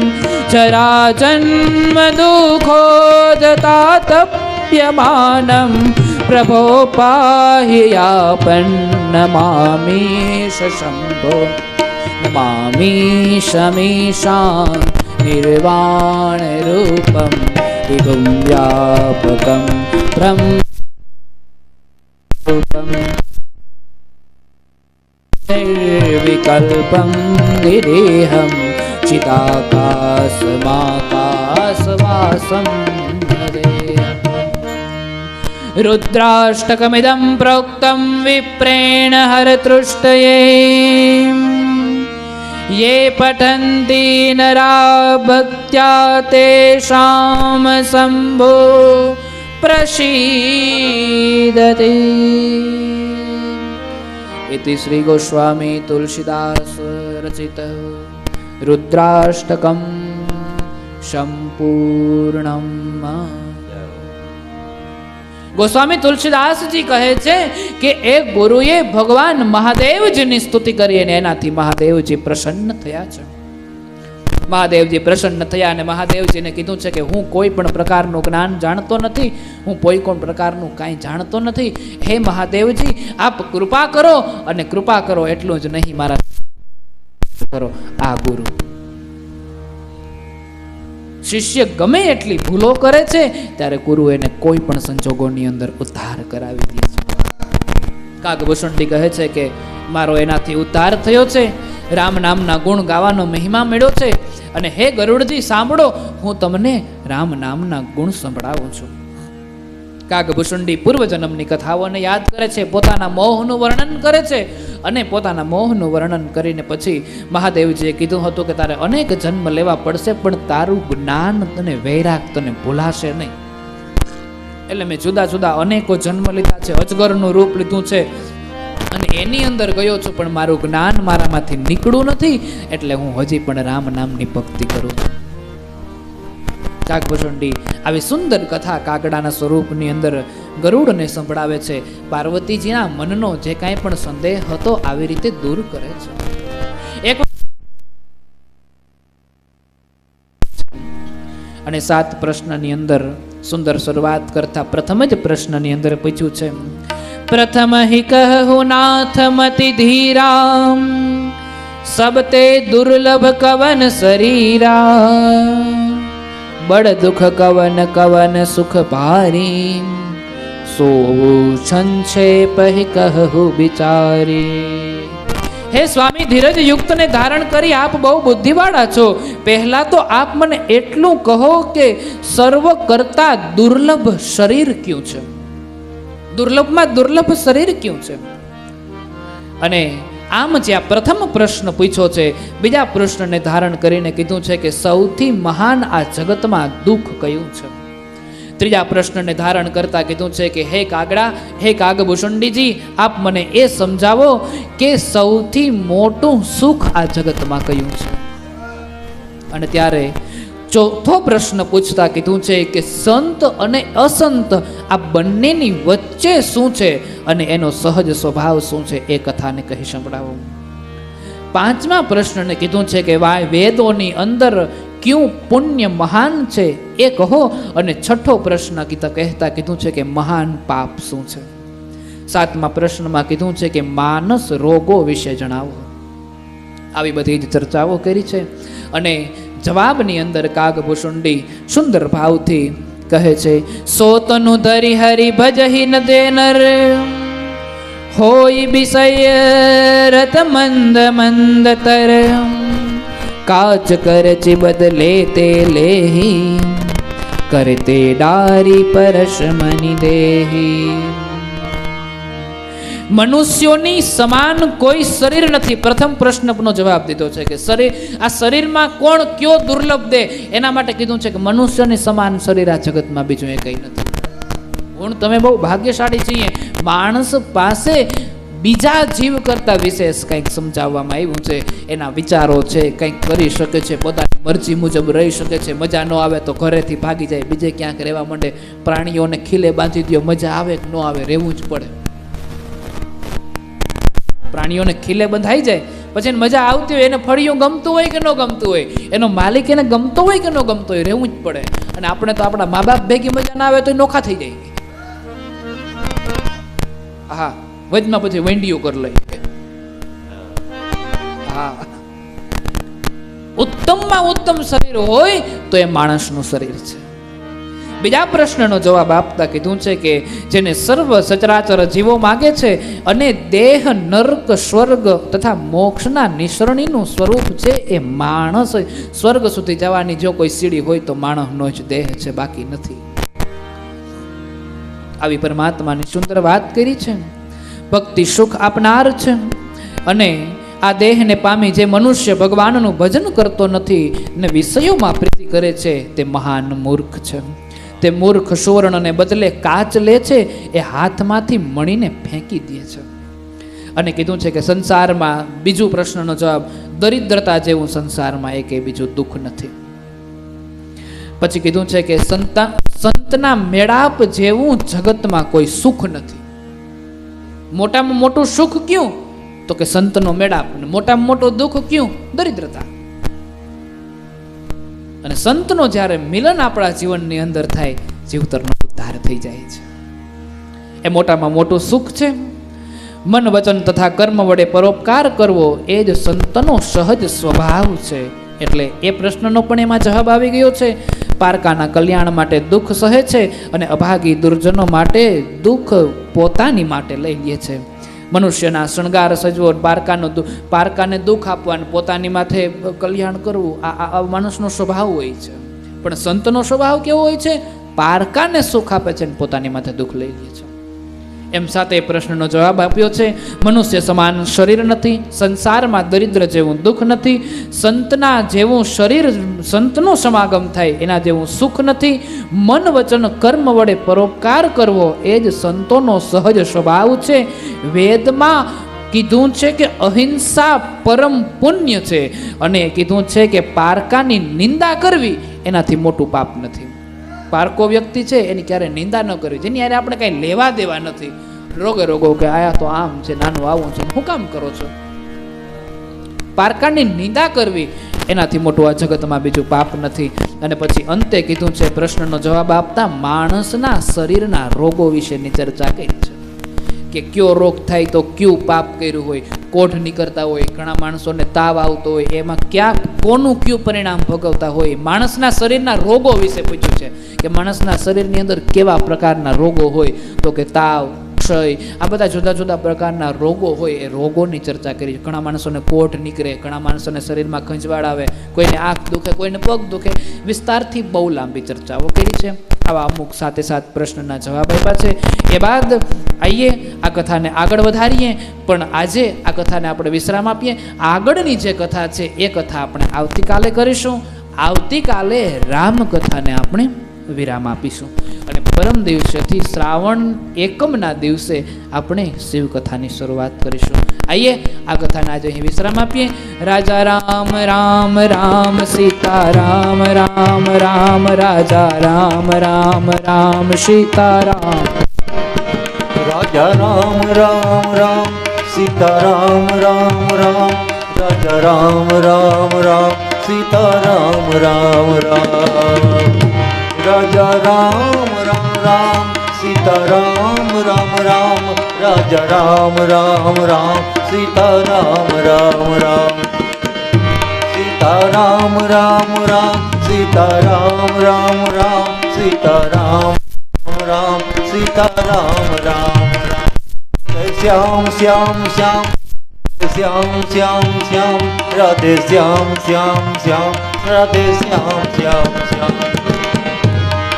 जराजन्मदुःखोदतातप्यमानं प्रभो पाहि यापन्नमामीश शम्भो नमामीशमीशां निर्वाणरूपं विभुं व्यापकं ब्रह्मरूपं निर्विकल्पं गिरेहं चिदाकाशमाकाशवासं रुद्राष्टकमिदं प्रोक्तं विप्रेण हरतृष्टये ये पठन्ति नरा भक्त्या तेषां शम्भो प्रसीदति इति श्री गोस्वामी तुलसीदास रचितः रुद्राष्टकं संपूर्णम्। गोस्वामी तुलसीदासजी કહે છે કે એક ગુરુએ ભગવાન મહાદેવજીની સ્તુતિ કરી અને એનાથી મહાદેવજી પ્રસન્ન થયા છે. મહાદેવજી પ્રસન્ન થયા અને મહાદેવજીને કીધું છે કે હું કોઈ પણ પ્રકારનું જ્ઞાન જાણતો નથી, હું કોઈ પણ પ્રકારનું કાંઈ જાણતો નથી. હે મહાદેવજી, આપ કૃપા કરો, અને કૃપા કરો એટલું જ નહીં, મારા કરો આ ગુરુ શિષ્ય ગમે એટલી ભૂલો કરે છે ત્યારે ગુરુ એને કોઈ પણ સંજોગોની અંદર ઉદ્ધાર કરાવી દે છે. કાગભૂષણજી કહે છે કે મારો એનાથી ઉદ્ધાર થયો છે, રામ નામના ગુણ ગાવાનો મહિમા મળ્યો છે, અને હે ગરુડજી સાંભળો, હું તમને રામ નામના ગુણ સંભળાવું છું. કાગભૂષણજી પૂર્વજન્મની કથાઓને યાદ કરે છે, પોતાના મોહનું વર્ણન કરે છે, અને પોતાના મોહનું વર્ણન કરીને પછી મહાદેવજીએ કીધું હતું કે તારે અનેક જન્મ લેવા પડશે, પણ તારું જ્ઞાન તને વૈરાગ તને ભૂલાશે નહીં. એટલે મેં જુદા જુદા અનેકો જન્મ લીધા છે, અજગરનું રૂપ લીધું છે, અને એની અંદર ગયો છું, પણ મારું જ્ઞાન મારામાંથી નીકળ્યું નથી, એટલે હું હજી પણ રામ નામની ભક્તિ કરું છું. કાગભૂષણજી આવી સુંદર કથા કાગડાના સ્વરૂપની અંદર ગરુડને સંભળાવે છે. પાર્વતીજીના મનનો જે કાંઈ પણ સંદેહ હતો આવી રીતે દૂર કરે છે. એક અને 7 પ્રશ્નની અંદર સુંદર શરૂઆત કરતા પ્રથમ જ પ્રશ્નની અંદર પૂછ્યું છે, પ્રથમ હિ કહુ નાથ મતિ ધીરા, સબતે દુર્લભ કવન શરીરા, બડ દુઃખ કવન કવન સુખ ભારી, સો સંક્ષેપ હિ કહુ બિચારી. હે સ્વામી, ધીરજ યુક્ત ને ધારણ કરી આપ બહુ બુદ્ધિવાળા છો. પહેલા તો આપ મને એટલું કહો કે સર્વ કરતા દુર્લભ શરીર ક્યું છે? દુર્લભમાં દુર્લભ શરીર ક્યું છે? અને આમ જે આ પ્રથમ પ્રશ્ન પૂછ્યો છે, બીજા પ્રશ્નને ધારણ કરીને કીધું છે કે સૌથી મહાન આ જગતમાં દુઃખ કયું છે? ત્રીજા પ્રશ્નને ધારણ કરતા કીધું છે કે હે કાગડા, હે કાગભૂષણજીજી, આપ મને એ સમજાવો કે સૌથી મોટું સુખ આ જગતમાં કયું છે? અને ત્યારે ચોથો પ્રશ્ન પૂછતા કીધું છે કે સંત અને અસંત આ બંનેની વચ્ચે શું છે અને એનો સહજ સ્વભાવ શું છે, એ કથાને કહી સંભળાવો. પાંચમા પ્રશ્નને કીધું છે કે વેદોની અંદર ક્યું પુણ્ય મહાન છે એ કહો. અને છઠ્ઠો પ્રશ્ન કહેતા કીધું છે કે મહાન પાપ શું છે. સાતમા પ્રશ્નમાં કીધું છે કે માનસ રોગો વિશે જણાવો. આવી બધી જ ચર્ચાઓ કરી છે. અને જવાબની અંદર કાગભૂષણજી સુંદર ભાવથી કહે છે, સોતનું ધરી હરિ ભજહિ ન દેનર, હોય વિષય રત મંદ મંદ તર, કાચ કરચી બદલે તે લેહી, કરતે ડારી પરશ મની દેહી. મનુષ્યોની સમાન કોઈ શરીર નથી. પ્રથમ પ્રશ્નનો જવાબ દીધો છે કે આ શરીરમાં કોણ કયો દુર્લભ દે, એના માટે કીધું છે કે મનુષ્યની સમાન શરીર આ જગતમાં બીજું એ કંઈ નથી. હું તમે બહુ ભાગ્યશાળી છીએ. માણસ પાસે બીજા જીવ કરતા વિશેષ કંઈક સમજાવવામાં આવ્યું છે. એના વિચારો છે, કંઈક કરી શકે છે, પોતાની મરજી મુજબ રહી શકે છે. મજા ન આવે તો ઘરેથી ભાગી જાય, બીજે ક્યાંક રહેવા માંડે. પ્રાણીઓને ખીલે બાંધી દો, મજા આવે કે ન આવે, રહેવું જ પડે. પ્રાણીઓને ખીલે બંધાઈ જાય પછી મજા આવતી હોય, એને ફળિયું ગમતું હોય કે ન ગમતું હોય, એનો માલિક એને ગમતો હોય કે ન ગમતો હોય, રહેવું જ પડે. અને આપણે તો આપણા મા બાપ ભેગી મજા ના આવે તો નોખા થઈ જાય. હા, વચમાં પછી વેંડીઓ કરી લઈ. હા, ઉત્તમમાં ઉત્તમ શરીર હોય તો એ માણસનું શરીર છે. બીજા પ્રશ્નનો જવાબ આપતા કીધું છે કે જેને સર્વ સચરાચર જીવો માગે છે અને દેહ નર્ક સ્વર્ગ તથા મોક્ષના નિસરણીનું સ્વરૂપ છે એ માણસ. સ્વર્ગ સુધી જવાની જો કોઈ સીડી હોય તો માણસનો જ દેહ છે, બાકી નથી. આવી પરમાત્માની સુંદર વાત કરી છે. ભક્તિ સુખ આપનાર છે. અને આ દેહને પામી જે મનુષ્ય ભગવાનનું ભજન કરતો નથી ને વિષયોમાં પ્રીતિ કરે છે તે મહાન મૂર્ખ છે. તે મૂર્ખ સુવર્ણને બદલે કાચ લે છે, એ હાથમાંથી મણીને ફેંકી દે છે. અને કીધું છે કે સંસારમાં, બીજું પ્રશ્નનો જવાબ, દરિદ્રતા જેવું સંસારમાં એક બીજું દુઃખ નથી. પછી કીધું છે કે સંતના મેળાપ જેવું જગતમાં કોઈ સુખ નથી. મોટામાં મોટું સુખ ક્યું? તો કે સંતનો મેળાપ. મોટામાં મોટું દુઃખ ક્યું? દરિદ્રતા. અને સંતનો જ્યારે મિલન આપણા જીવનની અંદર થાય, જીવતરનો ઉદ્ધાર થઈ જાય છે. એ મોટામાં મોટું સુખ છે. મન વચન તથા કર્મ વડે પરોપકાર કરવો એ જ સંતનો સહજ સ્વભાવ છે. એટલે એ પ્રશ્નનો પણ એમાં જવાબ આવી ગયો છે. પારકાના કલ્યાણ માટે દુઃખ સહે છે અને અભાગી દુર્જનો માટે દુઃખ પોતાની માટે લઈ લે છે. મનુષ્યના શણગાર સજવો, પારકાને દુઃખ આપવાનું, પોતાની માથે કલ્યાણ કરવું, આ માણસનો સ્વભાવ હોય છે. પણ સંતનો સ્વભાવ કેવો હોય છે? પારકાને સુખ આપે છે અને પોતાની માથે દુઃખ લઈ લે છે. એમ સાથે પ્રશ્નનો જવાબ આપ્યો છે. મનુષ્ય સમાન શરીર નથી, સંસારમાં દરિદ્ર જેવું દુઃખ નથી, સંતના જેવું શરીર, સંતનો સમાગમ થાય એના જેવું સુખ નથી. મન વચન કર્મ વડે પરોપકાર કરવો એ જ સંતોનો સહજ સ્વભાવ છે. વેદમાં કીધું છે કે અહિંસા પરમ પુણ્ય છે અને કીધું છે કે પારકાની નિંદા કરવી એનાથી મોટું પાપ નથી. પારકો વ્યક્તિ છે એની ક્યારે નિંદા ન કરવી, જેની યારે આપણે કાંઈ લેવા દેવા નથી. રોગે રોગો કે આયા તો આમ છે, નાનું આવું છે, શું કામ કરો છો? પારકાની નિંદા કરવી એનાથી મોટું આ જગતમાં બીજું પાપ નથી. અને પછી અંતે કીધું છે, પ્રશ્નનો જવાબ આપતા માણસના શરીરના રોગો વિશેની ચર્ચા કરી છે કે કયો રોગ થાય તો કયું પાપ કર્યું હોય. કોઢ નીકળતા હોય, ઘણા માણસોને તાવ આવતો હોય, એમાં ક્યાંક કોનું કયું પરિણામ ભોગવતા હોય. માણસના શરીરના રોગો વિશે પૂછ્યું છે કે માણસના શરીરની અંદર કેવા પ્રકારના રોગો હોય, તો કે તાવ, ક્ષય, આ બધા જુદા જુદા પ્રકારના રોગો હોય, એ રોગોની ચર્ચા કરી. ઘણા માણસોને કોઢ નીકળે, ઘણા માણસોને શરીરમાં ખંજવાળ આવે, કોઈને આંખ દુખે, કોઈને પગ દુખે. વિસ્તારથી બહુ લાંબી ચર્ચાઓ કરી છે. આવા અમુક સાથે સાત પ્રશ્નના જવાબ આપ્યા છે. એ બાદ આઈએ આ કથાને આગળ વધારીએ, પણ આજે આ કથાને આપણે વિશ્રામ આપીએ. આગળની જે કથા છે એ કથા આપણે આવતીકાલે કરીશું. આવતીકાલે રામકથાને આપણે વિરામ આપીશું અને પરમ દિવસેથી શ્રાવણ એકમના દિવસે આપણે શિવકથાની શરૂઆત કરીશું. આઈએ આ કથાને આજે અહીં વિશ્રામ આપીએ. રાજા રામ રામ રામ સીતા રામ રામ રામ રાજા રામ રામ રામ સીતા રામ. રાજા રામ રામ રામ સીતા રામ રામ રામ રાજા રામ રામ રામ સીતા રામ રામ રામ. રાજા રામ રામ રામ સીતા રામ રામ રામ રાજા રામ રામ રામ સીતા રામ રામ રામ. સીતા રામ રામ રામ સીતા રામ રામ રામ સીતા રામ રામ સીતા રામ રામ રામ. શ્યામ શ્યામ શ્યામ શ્યામ શ્યામ શ્યામ રાધે શ્યામ શ્યામ શ્યામ રાધે શ્યામ શ્યામ શ્યામ.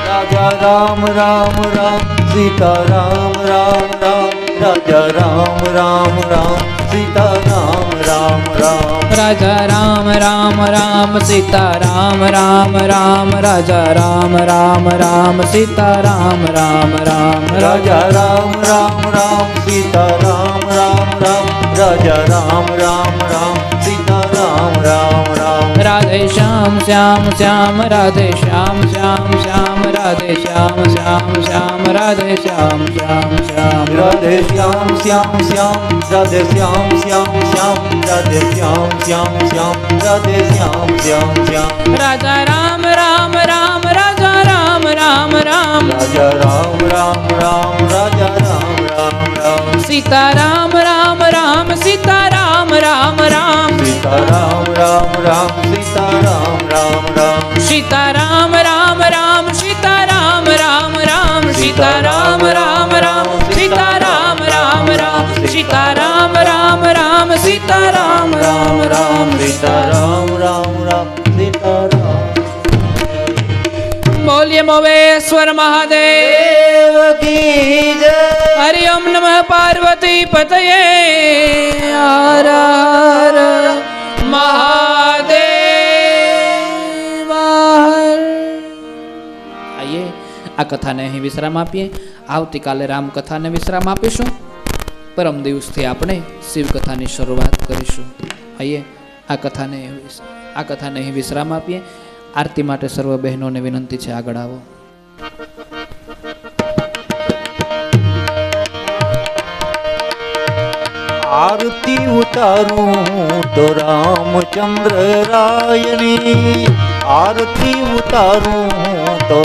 રાજા રામ રામ રામ સીતા રામ રામ રામ રાજા રામ રામ રામ સીતા રામ રામ રામ. રાજા રામ રામ રામ સીતા રામ રામ રામ રાજા રામ રામ રામ સીતા રામ રામ રામ. રાજા રામ રામ રામ સીતા રામ રામ રામ રાજા રામ રામ રામ સીતા રામ રામ રામ. રાધે શ્યામ શ્યામ શ્યામ રાધે શ્યામ શ્યામ શ્યામ રાધે શ્યામ શ્યામ શ્યામ રાધે શ્યામ શ્યામ શ્યામ. રાધે શ્યામ શ્યામ શ્યામ રાધે શ્યામ શ્યામ શ્યામ રાધે શ્યામ શ્યામ શ્યામ રાધે શ્યામ શ્યામ શ્યામ. રાજા રામ રામ રામ રાજા રામ રામ રામ રાજા રામ રામ રામ રાજા રામ રામ રામ. સીતા રામ રામ રામ સીતા રામ રામ રામ સીતા રામ રામ રામ સીતા રામ રામ રામ. સીતા રામ રામ રામ સીતા રામ રામ રામ સીતા રામ રામ રામ સીતા રામ રામ રામ સીતા રામ રામ રામ સીતા રામ રામ રામ સીતા રામ રામ રામ સીતા રામ. બોલીએ મોવેશ્વર મહાદેવ કી જય. હરિ ઓમ નમઃ પાર્વતી પતયે હર હર મહાદેવ. આઈએ આ કથાને અહીં વિશ્રામ આપીએ. આવતીકાલે રામકથાને વિશ્રામ આપીશું. પરમ દિવસથી આપણે શિવકથાની શરૂઆત કરીશું. આઈએ આ કથાને અહીં વિશ્રામ આપીએ. આરતી માટે સર્વ બહેનોને વિનંતી છે, આગળ આવો. આરતી ઉતારું તો રામચંદ્ર રાયની. આરતી ઉતારું તો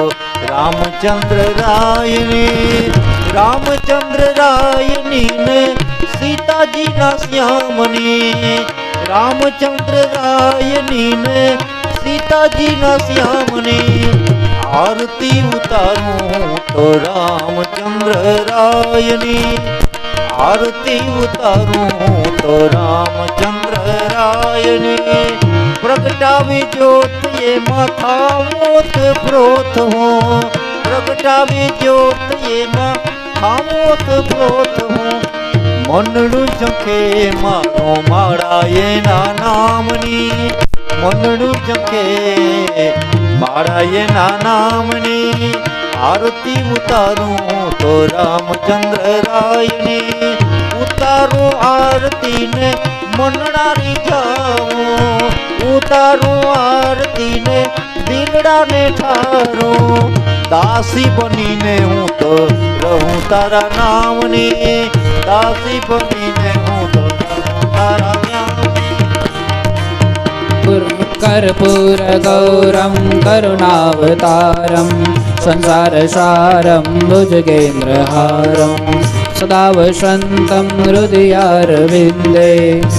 રામચંદ્ર રાયની. રામચંદ્ર રાયની ને સીતાજીના શ્યામની. રામચંદ્ર રાયની ને સીતાજીના શ્યામની. આરતી ઉતારું તો રામચંદ્ર રાયની. આરતી ઉતારું તો રામચંદ્ર રાયની. પ્રગટાવી જ્યોત એમાં થામોત પ્રોત હું. પ્રગટાવી જ્યોત એમાં થામોત પ્રોત હું. મનડું ઝંખે મારો માળા એના નામની. મનડું ઝંખે માળા એના નામની. આરતી ઉતારું તો રામચંદ્ર રાયની. ઉતારું આરતી ને મનડારી જાઉં. ઉતારું આરતી ને દિલ બેડાને ઠારું, દાસી બનીને હું તો રહું તારા નામની, દાસી બનીને હું તો રહું તારા નામની. કર્પૂર ગૌરમ કરુણાવતારમ સંસારસારમ ભુજગેન્દ્રહારમ સદા વસંતમ હૃદયારવિંદે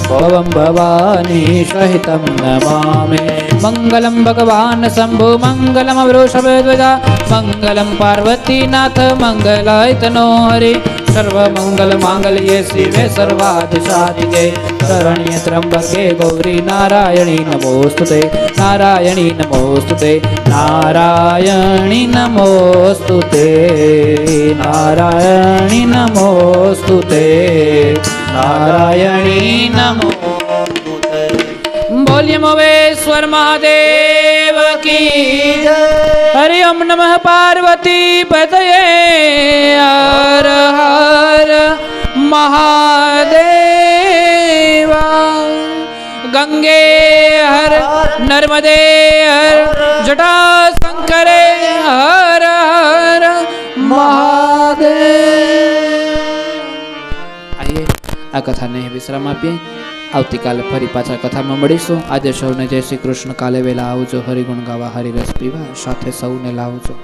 ભવમ ભવાની સહિતમ નમામે. મંગલમ ભગવાન શંભુ મંગલમ વૃષભધ્વજા મંગલમ પાર્વતીનાથ મંગલાય તનો હરિ સર્વમંગલ માંગલ્યે શિવે સર્વાધિસાધિકે શરણ્ય ત્રંબકે ગૌરી નારાયણી નમોસ્તુતે નારાયણી નમોસ્તુતે નારાયણી નમોસ્તુતે નારાયણી નમોસ્તુતે નારાયણી નમોસ્તુતે. બોલ્ય મોવેશ્વર મહાદેવ કી જય. હરિ ઓમ નમઃ પાર્વતી પતયે હર હર મહાદેવા. ગંગે હર નર્મદે હર જટા શંકરે હર હર મહાદેવ. આઈએ આ કથાને વિશ્રામ આપીએ. આવતીકાલે ફરી પાછા કથામાં મળીશું. આજે સૌને જય શ્રી કૃષ્ણ. કાલે વહેલા આવજો. હરિગુણ ગાવા, હરિરસ પીવા, સાથે સૌને લાવજો.